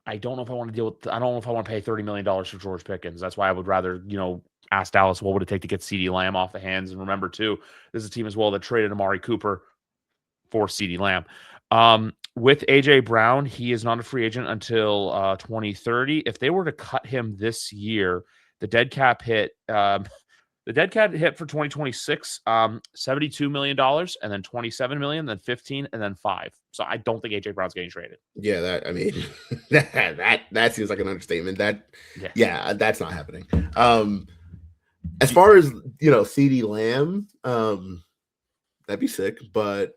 I don't know if I want to deal with, I don't know if I want to pay $30 million for George Pickens. That's why I would rather, ask Dallas, what would it take to get CeeDee Lamb off the hands? And remember too, this is a team as well that traded Amari Cooper for CeeDee Lamb. With AJ Brown, he is not a free agent until 2030. If they were to cut him this year, the dead cap hit for 2026, $72 million, and then $27 million, then 15, and then 5. So I don't think AJ Brown's getting traded. Yeah, that seems like an understatement. Yeah, that's not happening. As far as CeeDee Lamb, that'd be sick, but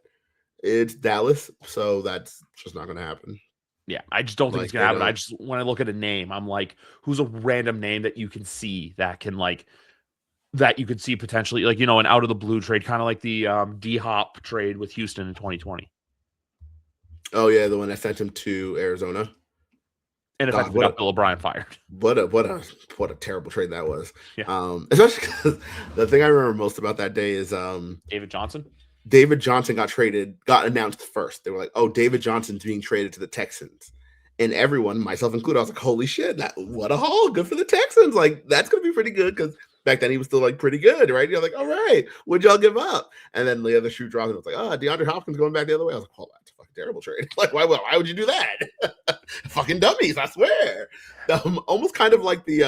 it's Dallas, so that's just not going to happen. Yeah, I just don't think it's going to happen. When I look at a name, I'm like, who's a random name that you can see that you could see potentially, an out of the blue trade, kind of like the D-Hop trade with Houston in 2020. Oh yeah, the one that sent him to Arizona. And if got Bill O'Brien fired. What a terrible trade that was. Yeah. Especially because the thing I remember most about that day is David Johnson. David Johnson got announced first. They were like, "Oh, David Johnson's being traded to the Texans," and everyone, myself included, I was like, "Holy shit! What a haul! Good for the Texans! Like that's gonna be pretty good." Because back then he was still like pretty good, right? You're like, "All right, what'd y'all give up?" And then the other shoe dropped, and it was like, "Oh, DeAndre Hopkins going back the other way." I was like, "Oh, that's a fucking terrible trade! Like, why would you do that? Fucking dummies! I swear." Almost kind of like the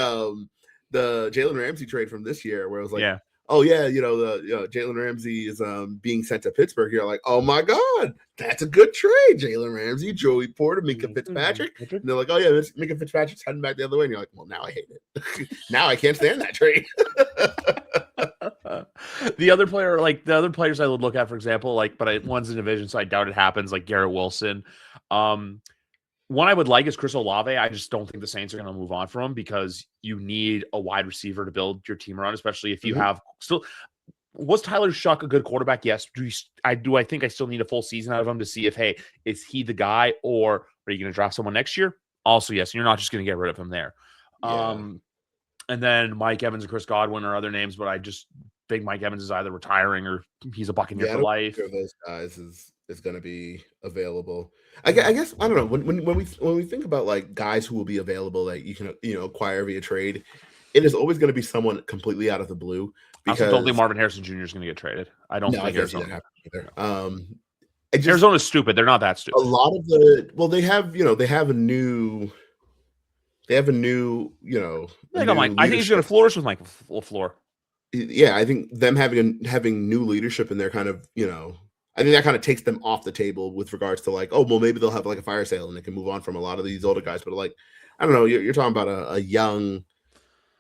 Jalen Ramsey trade from this year, where it was like, oh yeah, Jalen Ramsey is being sent to Pittsburgh. You're like, oh my god, that's a good trade. Jalen Ramsey, Joey Porter, Minka Fitzpatrick. And they're like, oh yeah, Minka Fitzpatrick's heading back the other way. And you're like, well, now I hate it. Now I can't stand that trade. The other players I would look at, for example, but one's in division, so I doubt it happens, like Garrett Wilson. One I would like is Chris Olave. I just don't think the Saints are going to move on from him because you need a wide receiver to build your team around, especially if you have still. Was Tyler Shuck a good quarterback? Yes. I think I still need a full season out of him to see if, hey, is he the guy, or are you going to draft someone next year? Also, yes. And you're not just going to get rid of him there. Yeah. And then Mike Evans and Chris Godwin are other names, but I just think Mike Evans is either retiring or he's a Buccaneer for life. Those guys is going to be available. I guess I don't know when we think about like guys who will be available that you can acquire via trade, it is always going to be someone completely out of the blue. Because I don't think Marvin Harrison Jr. is going to get traded. I don't think Arizona either. Arizona's stupid. They're not that stupid. A lot of they have a new I think he's going to flourish with Mike LaFleur. Yeah, I think them having new leadership in their kind of I think that kind of takes them off the table with regards to like, oh, well, maybe they'll have like a fire sale and they can move on from a lot of these older guys. But like, I don't know, you're talking about a young,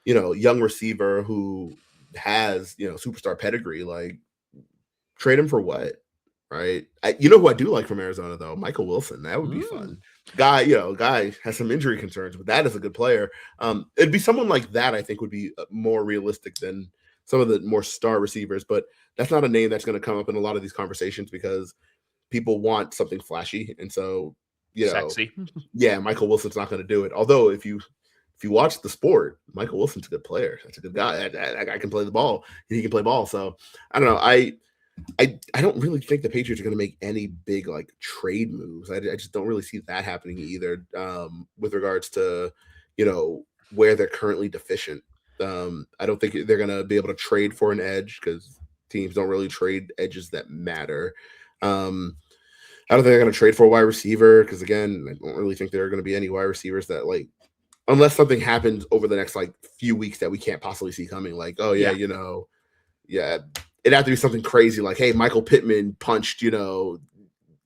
young receiver who has, superstar pedigree. Like, trade him for what? Right? Who I do like from Arizona though? Michael Wilson. That would be fun. Guy has some injury concerns, but that is a good player. It'd be someone like that I think would be more realistic than some of the more star receivers, but that's not a name that's going to come up in a lot of these conversations because people want something flashy. And so, sexy. Yeah, Michael Wilson's not going to do it. Although if you watch the sport, Michael Wilson's a good player. That's a good guy. That guy can play the ball and he can play ball. So I don't know. I don't really think the Patriots are going to make any big like trade moves. I just don't really see that happening either with regards to, where they're currently deficient. I don't think they're going to be able to trade for an edge because teams don't really trade edges that matter. I don't think they're going to trade for a wide receiver because, again, I don't really think there are going to be any wide receivers that, like, unless something happens over the next, like, few weeks that we can't possibly see coming. Like, oh, yeah, it'd have to be something crazy like, hey, Michael Pittman punched,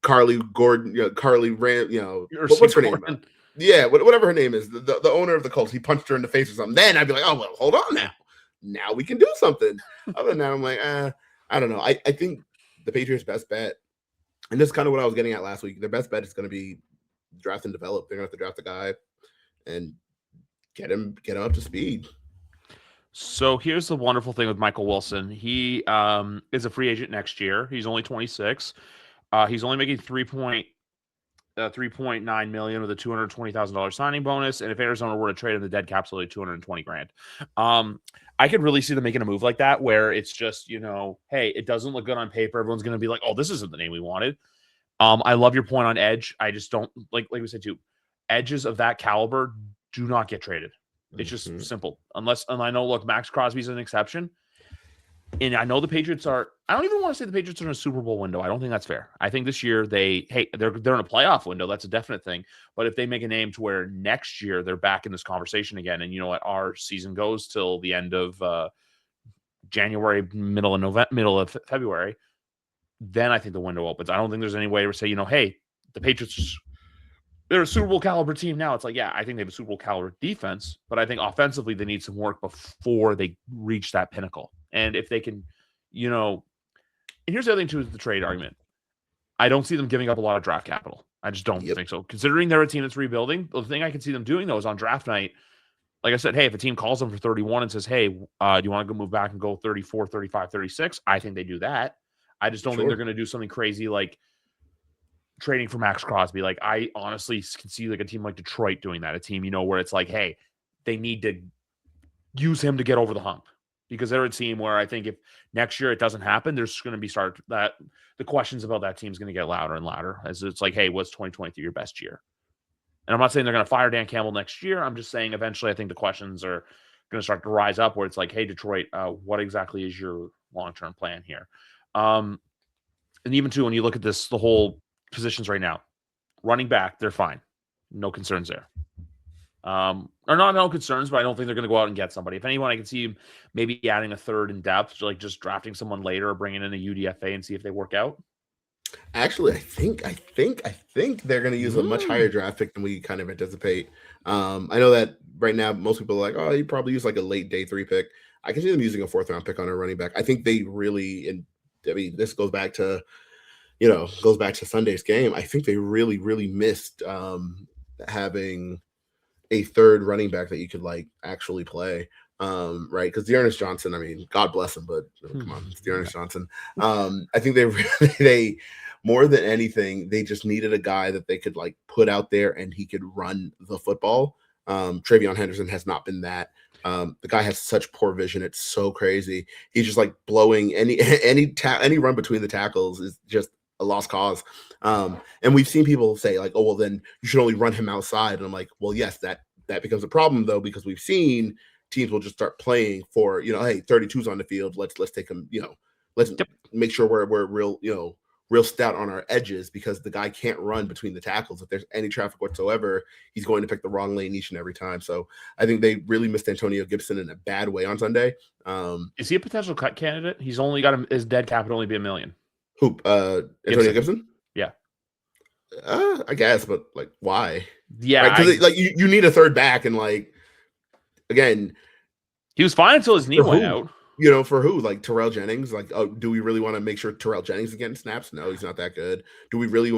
Carly Gordon, Carly Ram, what's her name? Yeah, whatever her name is, the owner of the Colts, he punched her in the face or something. Then I'd be like, oh, well, hold on now. Now we can do something. Other than that, I'm like, I don't know. I think the Patriots' best bet, and this is kind of what I was getting at last week, their best bet is going to be draft and develop. They're going to have to draft a guy and get him up to speed. So here's the wonderful thing with Michael Wilson. He is a free agent next year. He's only 26. He's only making $3.9 million with a $220,000 signing bonus, and if Arizona were to trade him, the dead cap's only $220,000. I could really see them making a move like that, where it's just, hey, it doesn't look good on paper. Everyone's going to be like, oh, this isn't the name we wanted. I love your point on edge. I just don't like we said too. Edges of that caliber do not get traded. It's just simple. And I know, look, Max Crosby's an exception. And I know the Patriots I don't even want to say the Patriots are in a Super Bowl window. I don't think that's fair. I think this year they're in a playoff window. That's a definite thing. But if they make a name to where next year they're back in this conversation again, and you know what, our season goes till the end of January, middle of February, then I think the window opens. I don't think there's any way to say, hey, the Patriots, they're a Super Bowl caliber team now. It's like, yeah, I think they have a Super Bowl caliber defense, but I think offensively they need some work before they reach that pinnacle. And if they can, and here's the other thing too, is the trade argument. I don't see them giving up a lot of draft capital. I just don't think so. Considering they're a team that's rebuilding, the thing I can see them doing though is on draft night, like I said, hey, if a team calls them for 31 and says, hey, do you want to go move back and go 34, 35, 36? I think they do that. I just don't think they're going to do something crazy like trading for Max Crosby. Like, I honestly can see like a team like Detroit doing that. A team, where it's like, hey, they need to use him to get over the hump, because they're a team where I think if next year it doesn't happen, there's going to be the questions about that team's going to get louder and louder, as it's like, hey, was 2023 your best year? And I'm not saying they're going to fire Dan Campbell next year. I'm just saying eventually I think the questions are going to start to rise up, where it's like, hey, Detroit, what exactly is your long-term plan here? And even too, when you look at the whole positions right now, running back, they're fine. No concerns there. Or not no concerns, but I don't think they're going to go out and get somebody. If anyone, I can see maybe adding a third in depth, like just drafting someone later or bringing in a UDFA and see if they work out. Actually, I think they're going to use a much higher draft pick than we kind of anticipate. I know that right now most people are like, oh, you probably use like a late day 3 pick. I can see them using a 4th round pick on a running back. I think they really, and I mean, this goes back to Sunday's game. I think they really, really missed having a third running back that you could like actually play. Right, because Dearness Johnson, I mean, God bless him, but come on, it's Dearness Johnson. I think they more than anything, they just needed a guy that they could like put out there and he could run the football. Travion Henderson has not been that. The guy has such poor vision; it's so crazy. He's just like blowing any run between the tackles is just a lost cause. And we've seen people say like, oh, well, then you should only run him outside. And I'm like, well, yes, that becomes a problem though, because we've seen teams will just start playing for, hey, 32's on the field. Let's take him, let's make sure we're real stout on our edges, because the guy can't run between the tackles. If there's any traffic whatsoever, he's going to pick the wrong lane each and every time. So I think they really missed Antonio Gibson in a bad way on Sunday. Is he a potential cut candidate? He's only got his dead cap would only be $1 million. Who? Antonio Gibson? Yeah. I guess, but like, why? Yeah, because like you need a third back, and like, again, he was fine until his knee went out. For who? Like Terrell Jennings? Like, oh, do we really want to make sure Terrell Jennings is getting snaps? No, he's not that good. Do we really,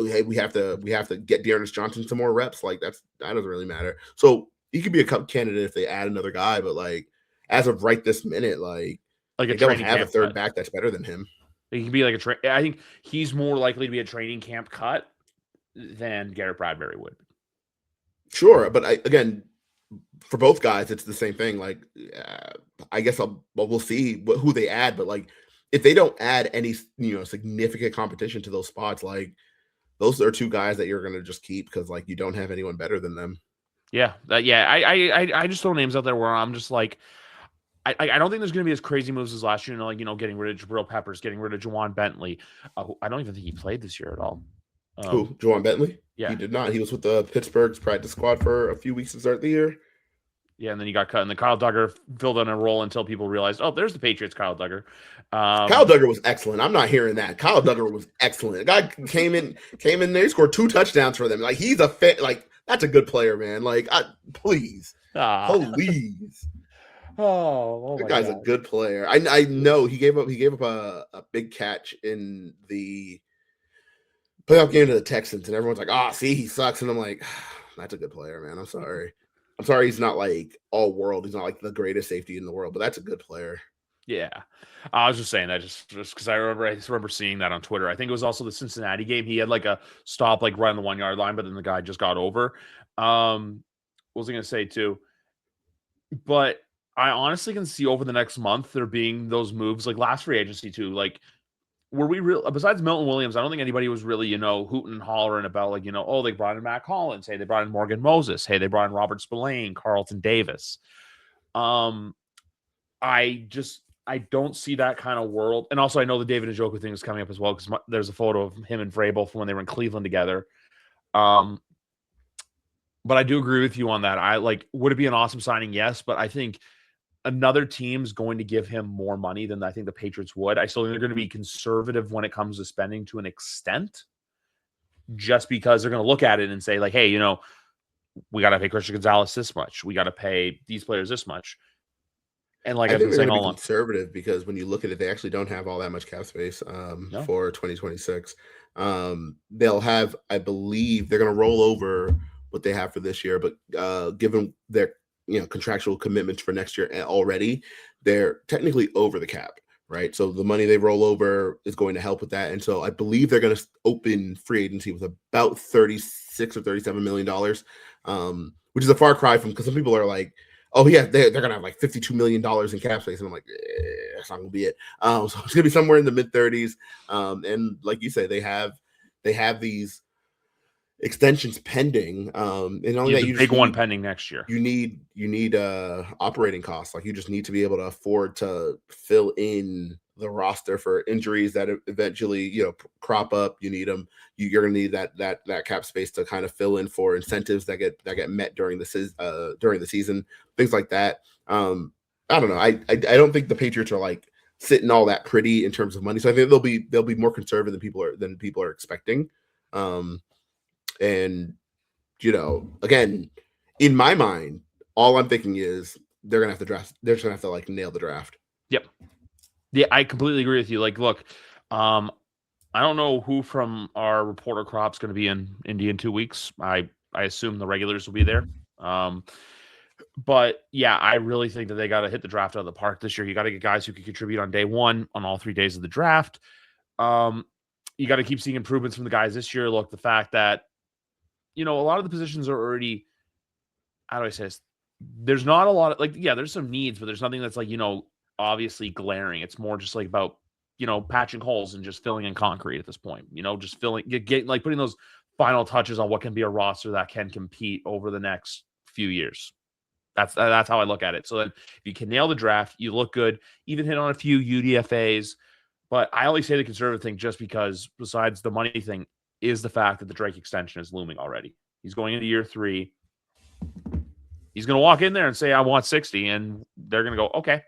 hey, we have to get Dearness Johnson some more reps? Like, that doesn't really matter. So he could be a cup candidate if they add another guy, but like, as of right this minute, like they don't have a third back that's better than him. He could be like I think he's more likely to be a training camp cut than Garrett Bradbury would. Sure, but again, for both guys, it's the same thing. Like, I guess we'll see who they add, but like, if they don't add any significant competition to those spots, like those are 2 guys that you're going to just keep because like you don't have anyone better than them. Yeah, I just throw names out there where I'm just like, I don't think there's going to be as crazy moves as last year. Getting rid of Jabril Peppers, getting rid of Juwan Bentley. I don't even think he played this year at all. Who? Juwan Bentley? Yeah, he did not. He was with the Pittsburgh's practice squad for a few weeks to start the year. Yeah, and then he got cut, and then Kyle Duggar filled in a role until people realized, oh, there's the Patriots, Kyle Duggar. Kyle Duggar was excellent. I'm not hearing that. Kyle Duggar was excellent. The guy came in there, scored 2 touchdowns for them. Like, he's a fit. Like, that's a good player, man. Like, please. Please. Oh, that guy's a good player. I know he gave up a big catch in the playoff game to the Texans, and everyone's like, see, he sucks. And I'm like, that's a good player, man. I'm sorry he's not like all world. He's not like the greatest safety in the world, but that's a good player. Yeah. I was just saying that just because I remember seeing that on Twitter. I think it was also the Cincinnati game. He had like a stop like right on the 1 yard line, but then the guy just got over. What was I gonna say too? But I honestly can see over the next month there being those moves like last free agency too. Like, were we real besides Milton Williams? I don't think anybody was really, hooting and hollering about like, oh, they brought in Matt Collins. Hey, they brought in Morgan Moses. Hey, they brought in Robert Spillane, Carlton Davis. I don't see that kind of world. And also, I know the David Njoku thing is coming up as well because there's a photo of him and Vrabel from when they were in Cleveland together. But I do agree with you on that. Would it be an awesome signing? Yes, but I think another team's going to give him more money than I think the Patriots would. I still think they're going to be conservative when it comes to spending to an extent, just because they're going to look at it and say, like, hey, we got to pay Christian Gonzalez this much. We got to pay these players this much. And like I I've think been they're saying going all to be along, conservative because when you look at it, they actually don't have all that much cap space no. for 2026. They'll have, I believe, they're going to roll over what they have for this year, but given their contractual commitments for next year already, they're technically over the cap, right? So the money they roll over is going to help with that, and so I believe they're going to open free agency with about $36 or $37 million, which is a far cry from, because some people are like, oh yeah, they're gonna have like $52 million in cap space, and I'm like, that's not gonna be it. So it's gonna be somewhere in the mid-30s. And like you say, they have these extensions pending. And only that, you big one pending next year. You need operating costs. Like, you just need to be able to afford to fill in the roster for injuries that eventually crop up. You need them. You're gonna need that cap space to kind of fill in for incentives that get met during the season, things like that. I don't know. I don't think the Patriots are like sitting all that pretty in terms of money. So I think they'll be more conservative than people are expecting. And again, in my mind, all I'm thinking is they're gonna have to draft. They're just gonna have to like nail the draft. Yep. Yeah, I completely agree with you. Like, look, I don't know who from our reporter crop's going to be in Indy in 2 weeks. I assume the regulars will be there. But yeah, I really think that they got to hit the draft out of the park this year. You got to get guys who can contribute on day one, on all 3 days of the draft. You got to keep seeing improvements from the guys this year. Look, the fact that, a lot of the positions are already, how do I say this? There's not a lot of there's some needs, but there's nothing that's like, obviously glaring. It's more just like about, patching holes and just filling in concrete at this point, just getting like putting those final touches on what can be a roster that can compete over the next few years. That's how I look at it. So then if you can nail the draft, you look good, even hit on a few UDFAs. But I only say the conservative thing just because, besides the money thing, is the fact that the Drake extension is looming already. He's going into year 3. He's going to walk in there and say, I want 60. And they're going to go, okay.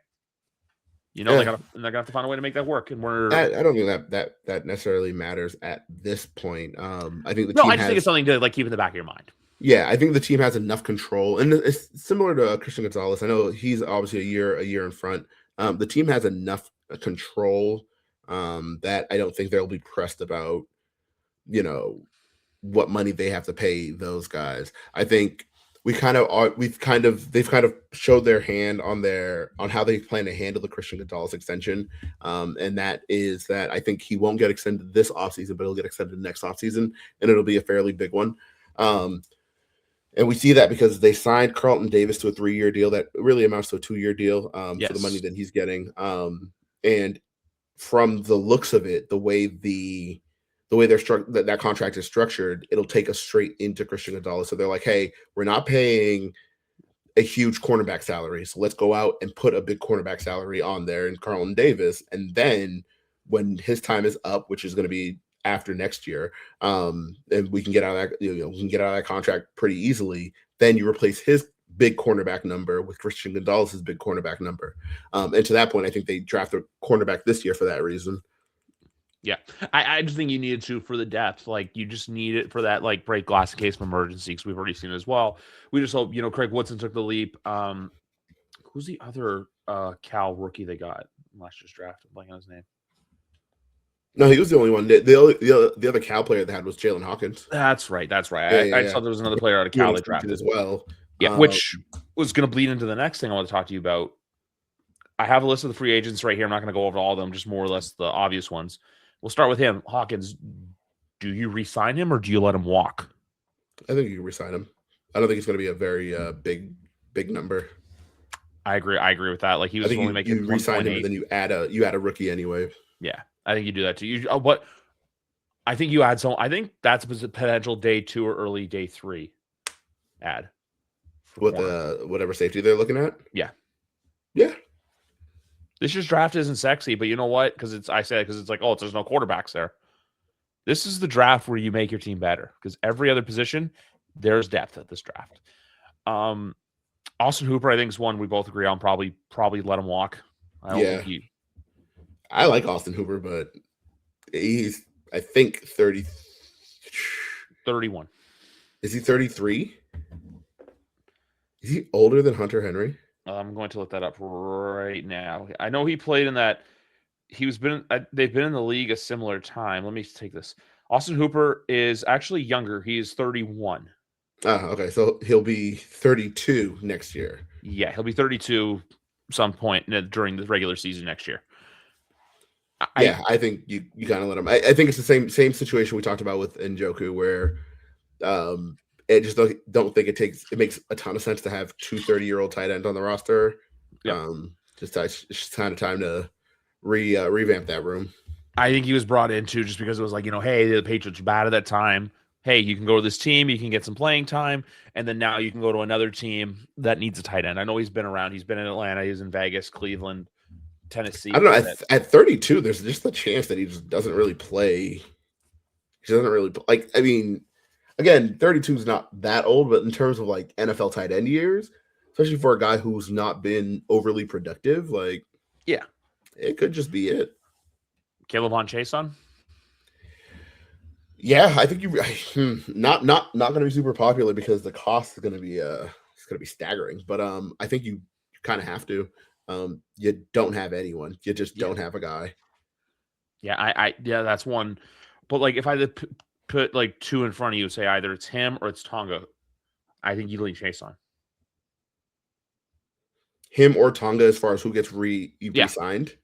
They're gonna have to find a way to make that work. And I don't think that necessarily matters at this point. I think I just think it's something to keep in the back of your mind. Yeah, I think the team has enough control, and it's similar to Christian Gonzalez. I know he's obviously a year in front. The team has enough control that I don't think they'll be pressed about, what money they have to pay those guys. I think they've kind of showed their hand on how they plan to handle the Christian Gonzalez extension. And that is that I think he won't get extended this offseason, but he'll get extended next offseason, and it'll be a fairly big one. And we see that because they signed Carlton Davis to a 3-year deal that really amounts to a 2-year deal for the money that he's getting. And from the looks of it, the way that contract is structured, it'll take us straight into Christian Gonzalez. So they're like, hey, we're not paying a huge cornerback salary, so let's go out and put a big cornerback salary on there in Carlton Davis. And then when his time is up, which is going to be after next year, and we can get out of that, we can get out of that contract pretty easily. Then you replace his big cornerback number with Christian Gonzalez's big cornerback number. And to that point, I think they draft a cornerback this year for that reason. Yeah, I just think you needed to for the depth. Like, you just need it for that, break glass in case of emergency, because we've already seen it as well. We just hope, Craig Woodson took the leap. Who's the other Cal rookie they got last year's draft? I'm blanking on his name. No, he was the only one. The other Cal player they had was Jalen Hawkins. That's right. I just thought there was another player out of Cal that drafted as well. Yeah, which was going to bleed into the next thing I want to talk to you about. I have a list of the free agents right here. I'm not going to go over all of them, just more or less the obvious ones. We'll start with him. Hawkins, do you re-sign him or do you let him walk? I think you can resign him. I don't think it's going to be a very big number. I agree. I agree with that. Like he I was think only making you resign him 1.8. and then you add a rookie anyway. Yeah, I think you do that too. But I think you add some. I think that's a potential day 2 or early day 3 add. With whatever safety they're looking at. Yeah. Yeah. This year's draft isn't sexy, but you know what? Because it's like, oh, there's no quarterbacks there. This is the draft where you make your team better because every other position, there's depth at this draft. Austin Hooper, I think, is one we both agree on. Probably let him walk. I like Austin Hooper, but he's, I think, 31. Is he 33? Is he older than Hunter Henry? I'm going to look that up right now. I know he played in that. They've been in the league a similar time. Let me take this. Austin Hooper is actually younger. He is 31. Okay. So he'll be 32 next year. Yeah, he'll be 32 some point during the regular season next year. I think you kind of let him. I think it's the same situation we talked about with Njoku, where I just don't think it makes a ton of sense to have 2 30-year-old tight ends on the roster. Yep. Just kind of time to revamp that room. I think he was brought into just because it was like, hey, the Patriots were bad at that time. Hey, you can go to this team, you can get some playing time, and then now you can go to another team that needs a tight end. I know he's been around. He's been in Atlanta. He's in Vegas, Cleveland, Tennessee. I don't know. At 32, there's just the chance that he just doesn't really play. He doesn't really like. I mean, again, 32 is not that old, but in terms of like NFL tight end years, especially for a guy who's not been overly productive, like it could just be it. Caleb on Chason? Yeah, I think not going to be super popular because the cost is going to be it's going to be staggering. But I think you kind of have to. You don't have anyone. You just don't have a guy. Yeah, that's one. But like if I put like 2 in front of you, say either it's him or it's Tonga, I think you lean Chason. Him or Tonga as far as who gets re-signed.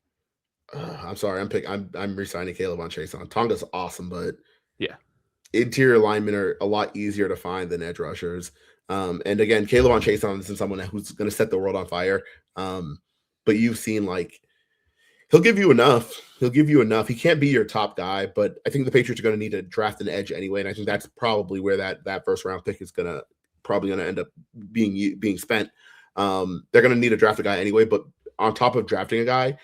I'm sorry, I'm re-signing Caleb on Chason. Tonga's awesome, but interior linemen are a lot easier to find than edge rushers. And again, Caleb on Chason isn't someone who's going to set the world on fire. But you've seen like he'll give you enough. He can't be your top guy, but I think the Patriots are going to need to draft an edge anyway, and I think that's probably where that first round pick is probably going to end up being spent. They're going to need to draft a guy anyway, but on top of drafting a guy,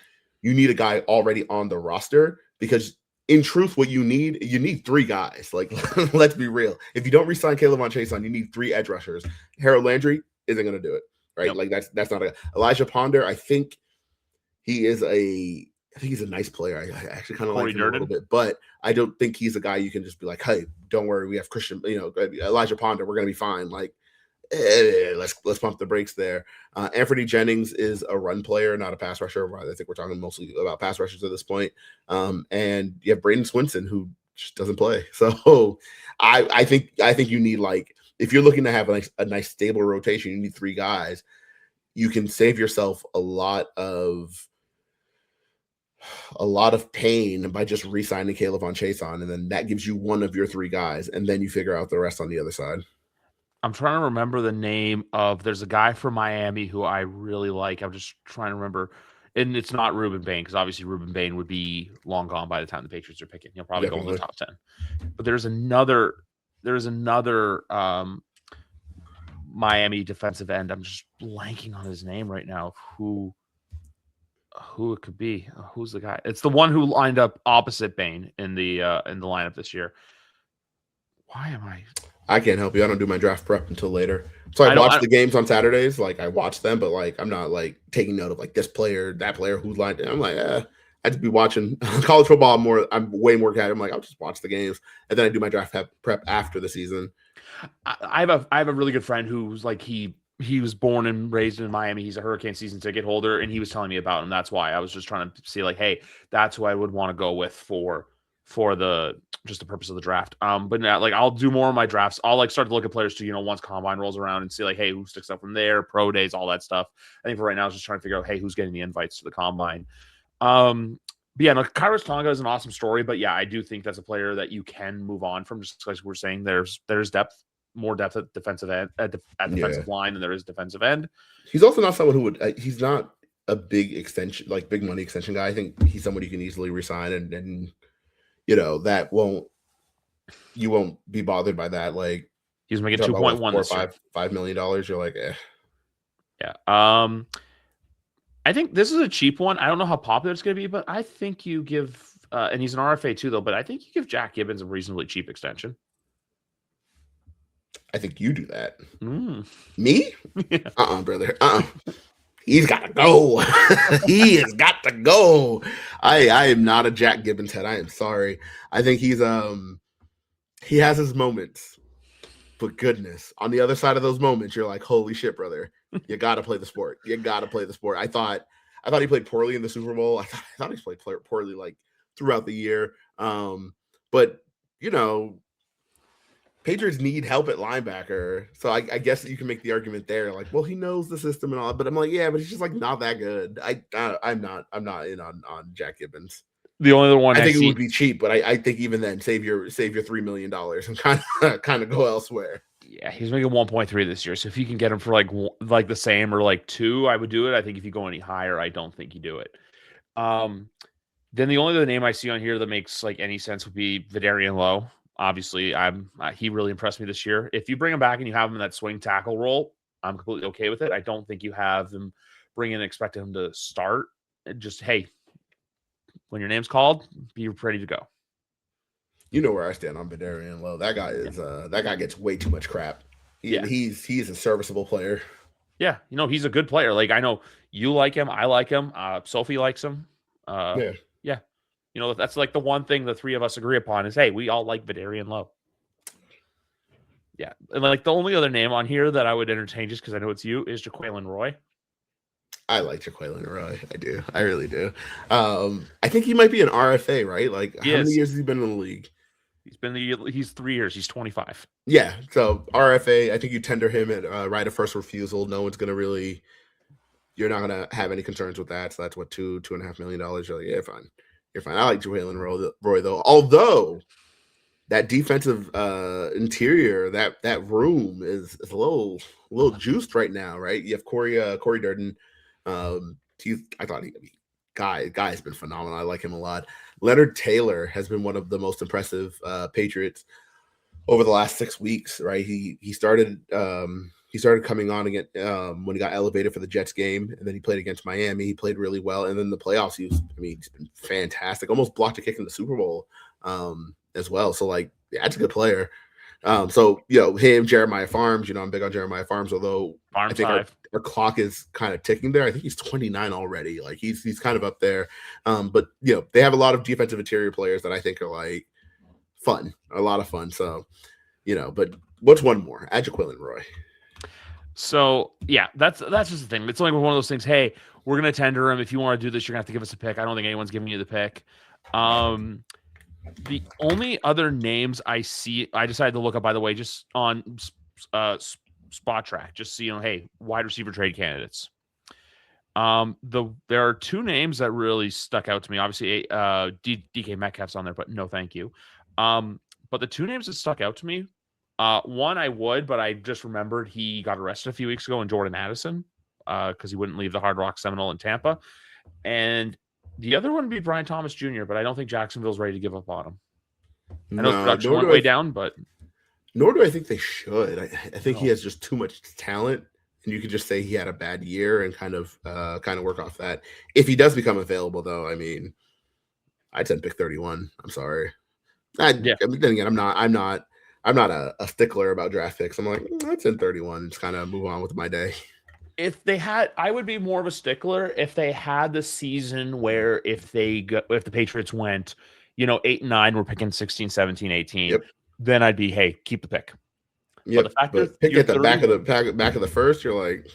you need a guy already on the roster because in truth, what you need 3 guys. Like, let's be real. If you don't re-sign Caleb on Chason, you need 3 edge rushers. Harold Landry isn't going to do it, right? Yep. Like that's not Elijah Ponder. I think he's a nice player. I actually kind of like him a little bit, but I don't think he's a guy you can just be like, hey, don't worry, we have Christian, Elijah Ponder, we're going to be fine. Like, let's pump the brakes there. Anthony Jennings is a run player, not a pass rusher. I think we're talking mostly about pass rushers at this point. And you have Braden Swinson, who just doesn't play. So I think you need, like, if you're looking to have a nice stable rotation, you need 3 guys. You can save yourself a lot of pain by just re-signing Caleb on Chason, and then that gives you one of your 3 guys, and then you figure out the rest on the other side. I'm trying to remember the name of. There's a guy from Miami who I really like. I'm just trying to remember, and it's not Ruben Bain because obviously Ruben Bain would be long gone by the time the Patriots are picking. He'll probably go in the top 10. But there's another Miami defensive end. I'm just blanking on his name right now. Who it could be? Who's the guy? It's the one who lined up opposite Bain in the lineup this year. Why am I can't help you. I don't do my draft prep until later. So I watch the games on Saturdays. Like, I watch them, but like I'm not like taking note of like this player, that player who's lined. I'm like, I'd just be watching college football more. I'm way more casual. I'm like, I'll just watch the games, and then I do my draft prep after the season. I have a really good friend who's like he was born and raised in Miami. He's a Hurricane season ticket holder, and he was telling me about him. That's why I was just trying to see like, hey, that's who I would want to go with for for just the purpose of the draft. But now, like, I'll do more of my drafts. I'll like start to look at players too, once combine rolls around and see like, hey, who sticks up from there, pro days, all that stuff. I think for right now, I was just trying to figure out, hey, who's getting the invites to the combine. But yeah, no, Kairos Tonga is an awesome story, but yeah, I do think that's a player that you can move on from. Just like we're saying, there's depth, more depth at defensive end, at defensive line than there is defensive end. He's also not someone who would. He's not a big extension, like big money extension guy. I think he's someone you can easily resign, and that you won't be bothered by that. Like he's making 2.1 this year. $5 million. You're like, eh. Yeah. I think this is a cheap one. I don't know how popular it's going to be, but I think you give, and he's an RFA too, though, but I think you give Jack Gibbons a reasonably cheap extension. I think you do that. Me? Yeah. Brother. He's got to go. He has got to go. I am not a Jack Gibbons head. I am sorry. I think he has his moments. But goodness, on the other side of those moments, you're like, holy shit, brother. You got to play the sport. You got to play the sport. I thought he played poorly in the Super Bowl. I thought he played poorly like throughout the year. But Patriots need help at linebacker. So I guess you can make the argument there. Like, well, he knows the system and all, but I'm like, yeah, but he's just like not that good. I'm not in on Jack Gibbons. The only other one I think it would be cheap, but I think even then, save your $3 million and kind of go elsewhere. Yeah, he's making 1.3 this year. So if you can get him for like the same or like 2, I would do it. I think if you go any higher, I don't think you do it. Then the only other name I see on here that makes like any sense would be Vidarian Lowe. Obviously, he really impressed me this year. If you bring him back and you have him in that swing tackle role, I'm completely okay with it. I don't think you have him bring in and expect him to start. Just, hey, when your name's called, be ready to go. You know where I stand on Vidarian Lowe. That guy is that guy gets way too much crap. He's a serviceable player. Yeah, he's a good player. Like, I know you like him, I like him. Sophie likes him. Yeah. That's like the one thing the three of us agree upon is, hey, we all like Vidarian Lowe. Yeah, and like the only other name on here that I would entertain, just because I know it's you, is Jaquelin Roy. I like Jaquelin Roy. I do. I really do. I think he might be an RFA, right? Like, how many years has he been in the league? He's 3 years. He's 25. Yeah. So RFA, I think you tender him at right of first refusal. No one's gonna you're not gonna have any concerns with that. So that's what $2.5 million. You're like, yeah, fine. You're fine. I like Jaquelin Roy though. Although that defensive interior, that room is a little juiced right now, right? You have Corey Durden. I thought guy has been phenomenal. I like him a lot. Leonard Taylor has been one of the most impressive Patriots over the last 6 weeks, right? He started coming on again when he got elevated for the Jets game, and then he played against Miami. He played really well, and then the playoffs, he's been fantastic. Almost blocked a kick in the Super Bowl as well. So like, yeah, that's a good player. So him, Jeremiah Farms. I'm big on Jeremiah Farms, although I think our clock is kind of ticking there. I think he's 29 already. Like he's kind of up there. But they have a lot of defensive interior players that I think are like fun, a lot of fun. So but what's one more? Add Jaquelin Roy. So yeah, that's just the thing. It's only one of those things. Hey, we're gonna tender him. If you want to do this, you're gonna have to give us a pick. I don't think anyone's giving you the pick. The only other names I decided to look up, by the way, just on Spot Track, just so hey, wide receiver trade candidates. There are 2 names that really stuck out to me. Obviously, DK Metcalf's on there, but no, thank you. But the 2 names that stuck out to me, one I would, but I just remembered he got arrested a few weeks ago in Jordan Addison because he wouldn't leave the Hard Rock Seminole in Tampa, and the other one would be Brian Thomas Jr., but I don't think Jacksonville's ready to give up on him. I know production went way down, but nor do I think they should. I think he has just too much talent, and you could just say he had a bad year and kind of work off that. If he does become available, though, I'd send pick 31. I'm sorry. Then again, I'm not a stickler about draft picks. I'm like, I'd send 31 and just kind of move on with my day. I would be more of a stickler if they had the season where if the Patriots went, 8-9, we're picking 16, 17, 18. Yep. Then I'd be, hey, keep the pick. Yep. But pick at the back of the first, you're like,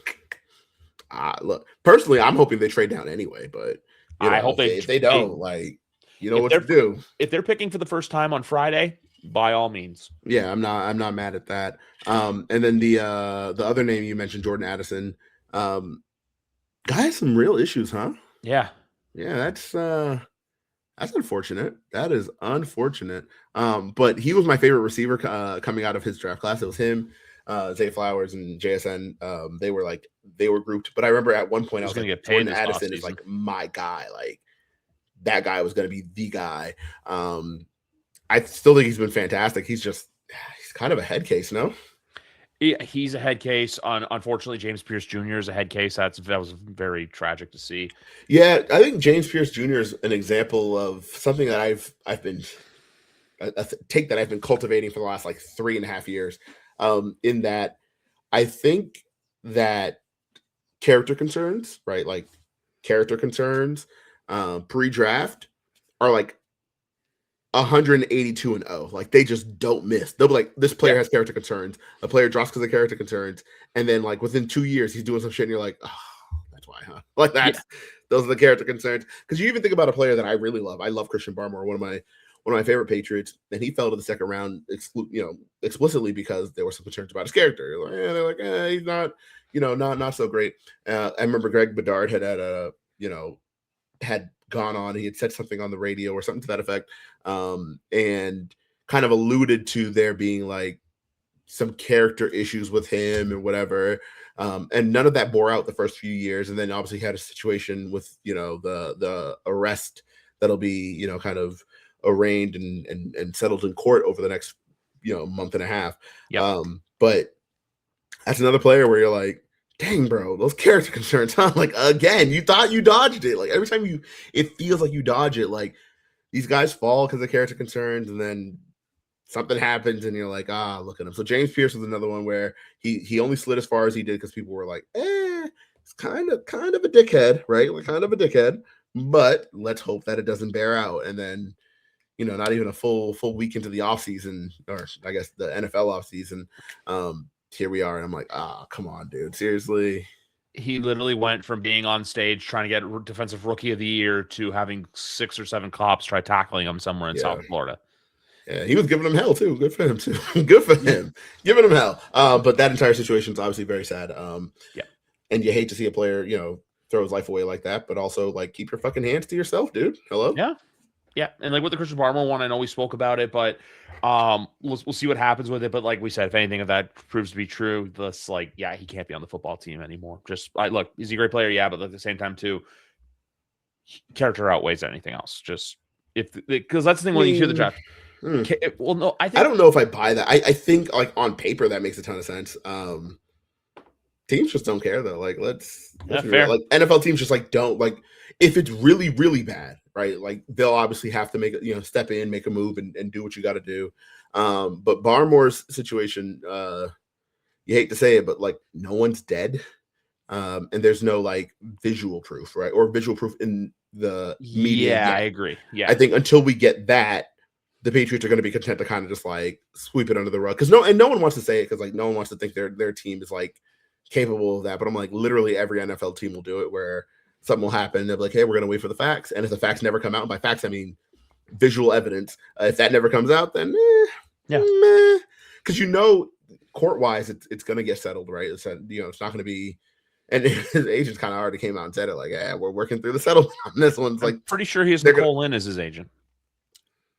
look. Personally, I'm hoping they trade down anyway. But I hope if they don't, like, You know what to do. If they're picking for the first time on Friday, by all means. Yeah, I'm not mad at that. And then the other name you mentioned, Jordan Addison, guy has some real issues, huh? Yeah. Yeah, that's unfortunate. That is unfortunate. But he was my favorite receiver coming out of his draft class. It was him, Zay Flowers, and JSN. They were grouped. But I remember at one point I was going to like, get paid Jordan Addison offseason. is like my guy. Like that guy was going to be the guy. I still think he's been fantastic. He's kind of a head case, no? He's a head case. Unfortunately, James Pierce Jr. is a head case. That was very tragic to see. Yeah, I think James Pierce Jr. is an example of something that I've been a take that I've been cultivating for the last like 3.5 years. In that, I think that character concerns, right? Like character concerns, pre-draft are like 182-0. Like they just don't miss. They'll be like, this player has character concerns. A player drops because of character concerns, and then like within 2 years he's doing some shit, and you're like, oh, that's why, huh? Like those are the character concerns. Because you even think about a player that I really love. I love Christian Barmore, one of my favorite Patriots, and he fell to the second round, explicitly because there were some concerns about his character. They're like, he's not, not so great. I remember Greg Bedard had gone on. He had said something on the radio or something to that effect, and kind of alluded to there being like some character issues with him and whatever. And none of that bore out the first few years. And then obviously had a situation with, the arrest that'll be, kind of arraigned and settled in court over the next, month and a half. Yep. But that's another player where you're like, dang, bro, those character concerns, huh? Like, again, you thought you dodged it. Like, every time it feels like you dodge it. Like, these guys fall because of character concerns, and then something happens, and you're like, look at him. So James Pierce was another one where he only slid as far as he did because people were like, it's kind of a dickhead, right? Like, kind of a dickhead. But let's hope that it doesn't bear out. And then, not even a full week into the offseason, or I guess the NFL offseason, here we are, and I'm like, come on, dude, seriously. He literally went from being on stage trying to get defensive rookie of the year to having 6 or 7 cops try tackling him somewhere in South Florida. Yeah, he was giving him hell too. Good for him too. Good for him. Giving him hell. But that entire situation is obviously very sad. And you hate to see a player, throw his life away like that, but also like keep your fucking hands to yourself, dude. Hello? Yeah. Yeah. And like with the Christian Barmore one, I know we spoke about it, but we'll see what happens with it. But like we said, if anything of that proves to be true, this he can't be on the football team anymore. Look, is he a great player? Yeah, but at the same time too, character outweighs anything else. Just because that's the thing when you hear the draft. Well, no, I don't know if I buy that. I think like on paper that makes a ton of sense. Teams just don't care though. Like let's fair. Like NFL teams just like don't like if it's really really bad, right? Like they'll obviously have to make step in, make a move, and do what you got to do. But Barmore's situation, you hate to say it, but like no one's dead, and there's no like visual proof, right? Or visual proof in the media. Yeah, I agree. Yeah, I think until we get that, the Patriots are going to be content to kind of just like sweep it under the rug because no one wants to say it because like no one wants to think their team is like capable of that. But I'm like literally every NFL team will do it where something will happen. They'll be like, hey, we're going to wait for the facts. And if the facts never come out, and by facts, I mean visual evidence. If that never comes out, then because court wise, it's going to get settled, right? It's it's not going to be. And his agents kind of already came out and said it like, we're working through the settlement on this one. It's like pretty sure he's Nicole Lynn as his agent.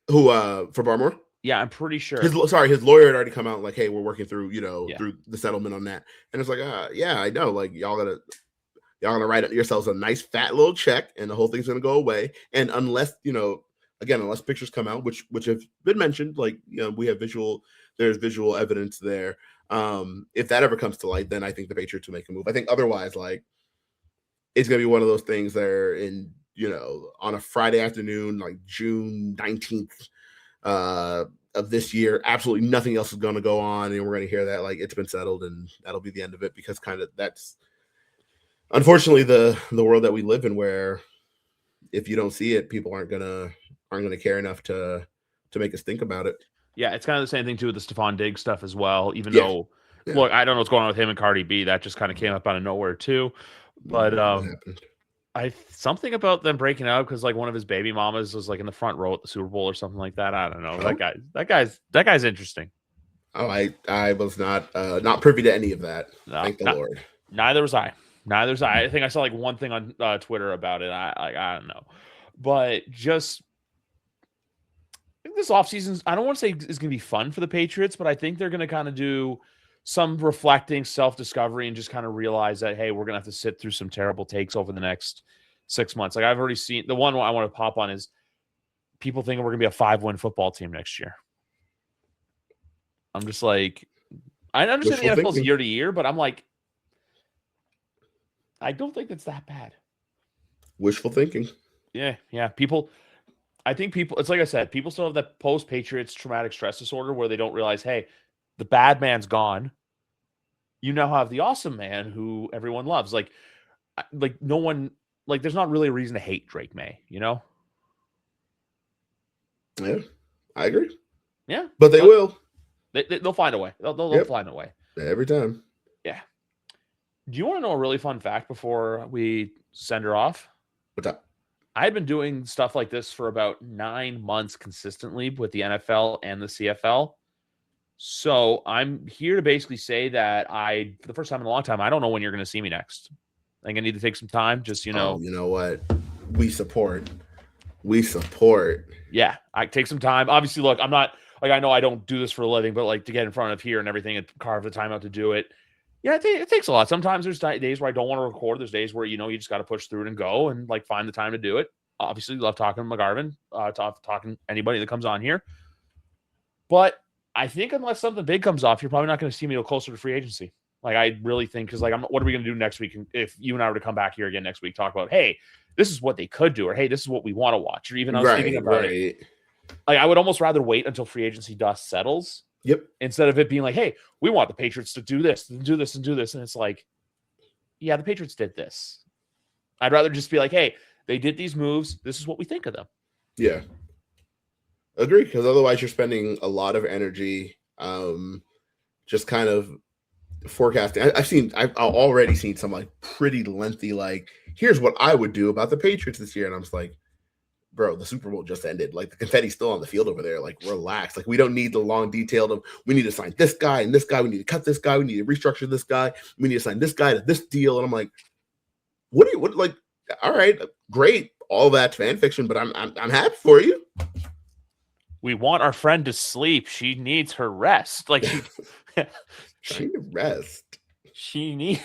Who for Barmore? Yeah, I'm pretty sure. His lawyer had already come out like, hey, we're working through, through the settlement on that. And it's like, yeah, I know. Like y'all gonna write yourselves a nice fat little check, and the whole thing's gonna go away. And unless unless pictures come out, which have been mentioned, like we have there's visual evidence there. If that ever comes to light, then I think the Patriots will make a move. I think otherwise, like it's gonna be one of those things there in on a Friday afternoon, like June 19th of this year, absolutely nothing else is going to go on, and we're going to hear that like it's been settled, and that'll be the end of it because kind of that's unfortunately the world that we live in, where if you don't see it, people aren't gonna care enough to make us think about it. Yeah, it's kind of the same thing too with the Stephon Diggs stuff as well. Even though, look, I don't know what's going on with him and Cardi B. That just kind of came up out of nowhere too. But something about them breaking up because like one of his baby mamas was like in the front row at the Super Bowl or something like that. I don't know. Oh. That guy's interesting. Oh, I was not privy to any of that. No, Thank the Lord. neither was I. Neither was I. I think I saw like one thing on Twitter about it. I don't know, but just I think this offseason, I don't want to say is going to be fun for the Patriots, but I think they're going to kind of do some reflecting, self-discovery, and just kind of realize that, hey, we're going to have to sit through some terrible takes over the next 6 months. Like I've already seen, the one I want to pop on is people thinking we're going to be a 5-win football team next year. I'm just like, I understand the NFL's year to year, but I'm like, I don't think it's that bad. Wishful thinking. Yeah. I think people, it's like I said, people still have that post-Patriots traumatic stress disorder where they don't realize, hey, the bad man's gone. You now have the awesome man who everyone loves. Like no one, like there's not really a reason to hate Drake May, you know? Yeah, I agree. Yeah. But they will. They'll find a way. They'll find a way. Every time. Yeah. Do you want to know a really fun fact before we send her off? What's up? I've been doing stuff like this for about 9 months consistently with the NFL and the CFL. So I'm here to basically say that for the first time in a long time, I don't know when you're going to see me next. I think I need to take some time. Just, you know. Oh, you know what? We support. Yeah, I take some time. Obviously, look, I'm not like, I know I don't do this for a living, but like to get in front of here and everything and carve the time out to do it. Yeah, it takes a lot. Sometimes there's days where I don't want to record. There's days where, you know, you just got to push through it and go and like find the time to do it. Obviously, love talking to McGarvin, talking anybody that comes on here. But I think unless something big comes off, you're probably not going to see me go closer to free agency. Like I really think, because like, what are we going to do next week? If you and I were to come back here again next week, talk about, hey, this is what they could do, or hey, this is what we want to watch, or even I was thinking about it. Like I would almost rather wait until free agency dust settles. Yep. Instead of it being like, hey, we want the Patriots to do this, and do this, and do this. And it's like, yeah, the Patriots did this. I'd rather just be like, hey, they did these moves. This is what we think of them. Yeah. Agree. Because otherwise you're spending a lot of energy just kind of forecasting. I've already seen some like pretty lengthy, like, here's what I would do about the Patriots this year. And I'm just like, bro, the Super Bowl just ended. Like the confetti's still on the field over there. Like relax. Like we don't need the long detailed of we need to sign this guy and this guy. We need to cut this guy. We need to restructure this guy. We need to sign this guy to this deal. And I'm like, what like, all right, great. All that fan fiction, but I'm happy for you. We want our friend to sleep. She needs her rest. Like she needs rest. She needs,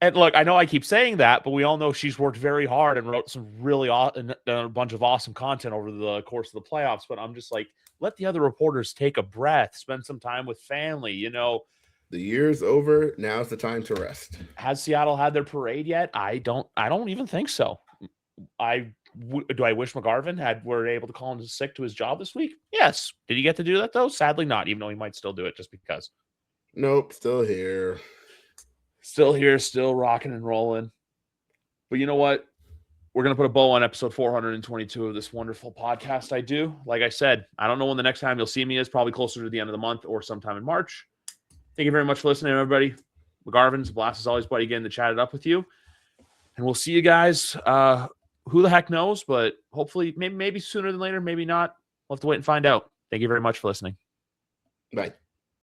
and look, I know I keep saying that, but we all know she's worked very hard and wrote some really a bunch of awesome content over the course of the playoffs. But I'm just like, let the other reporters take a breath, spend some time with family. You know, the year's over. Now's the time to rest. Has Seattle had their parade yet? I don't even think so. Do I wish McGarvin were able to call him sick to his job this week? Yes. Did he get to do that though? Sadly not, even though he might still do it just because. Nope. Still here. Still rocking and rolling. But you know what? We're going to put a bow on episode 422 of this wonderful podcast I do. Like I said, I don't know when the next time you'll see me is, probably closer to the end of the month or sometime in March. Thank you very much for listening, everybody. McGarvin's blast as always, buddy, again, to chat it up with you. And we'll see you guys. Who the heck knows? But hopefully, maybe sooner than later, maybe not. We'll have to wait and find out. Thank you very much for listening. Bye.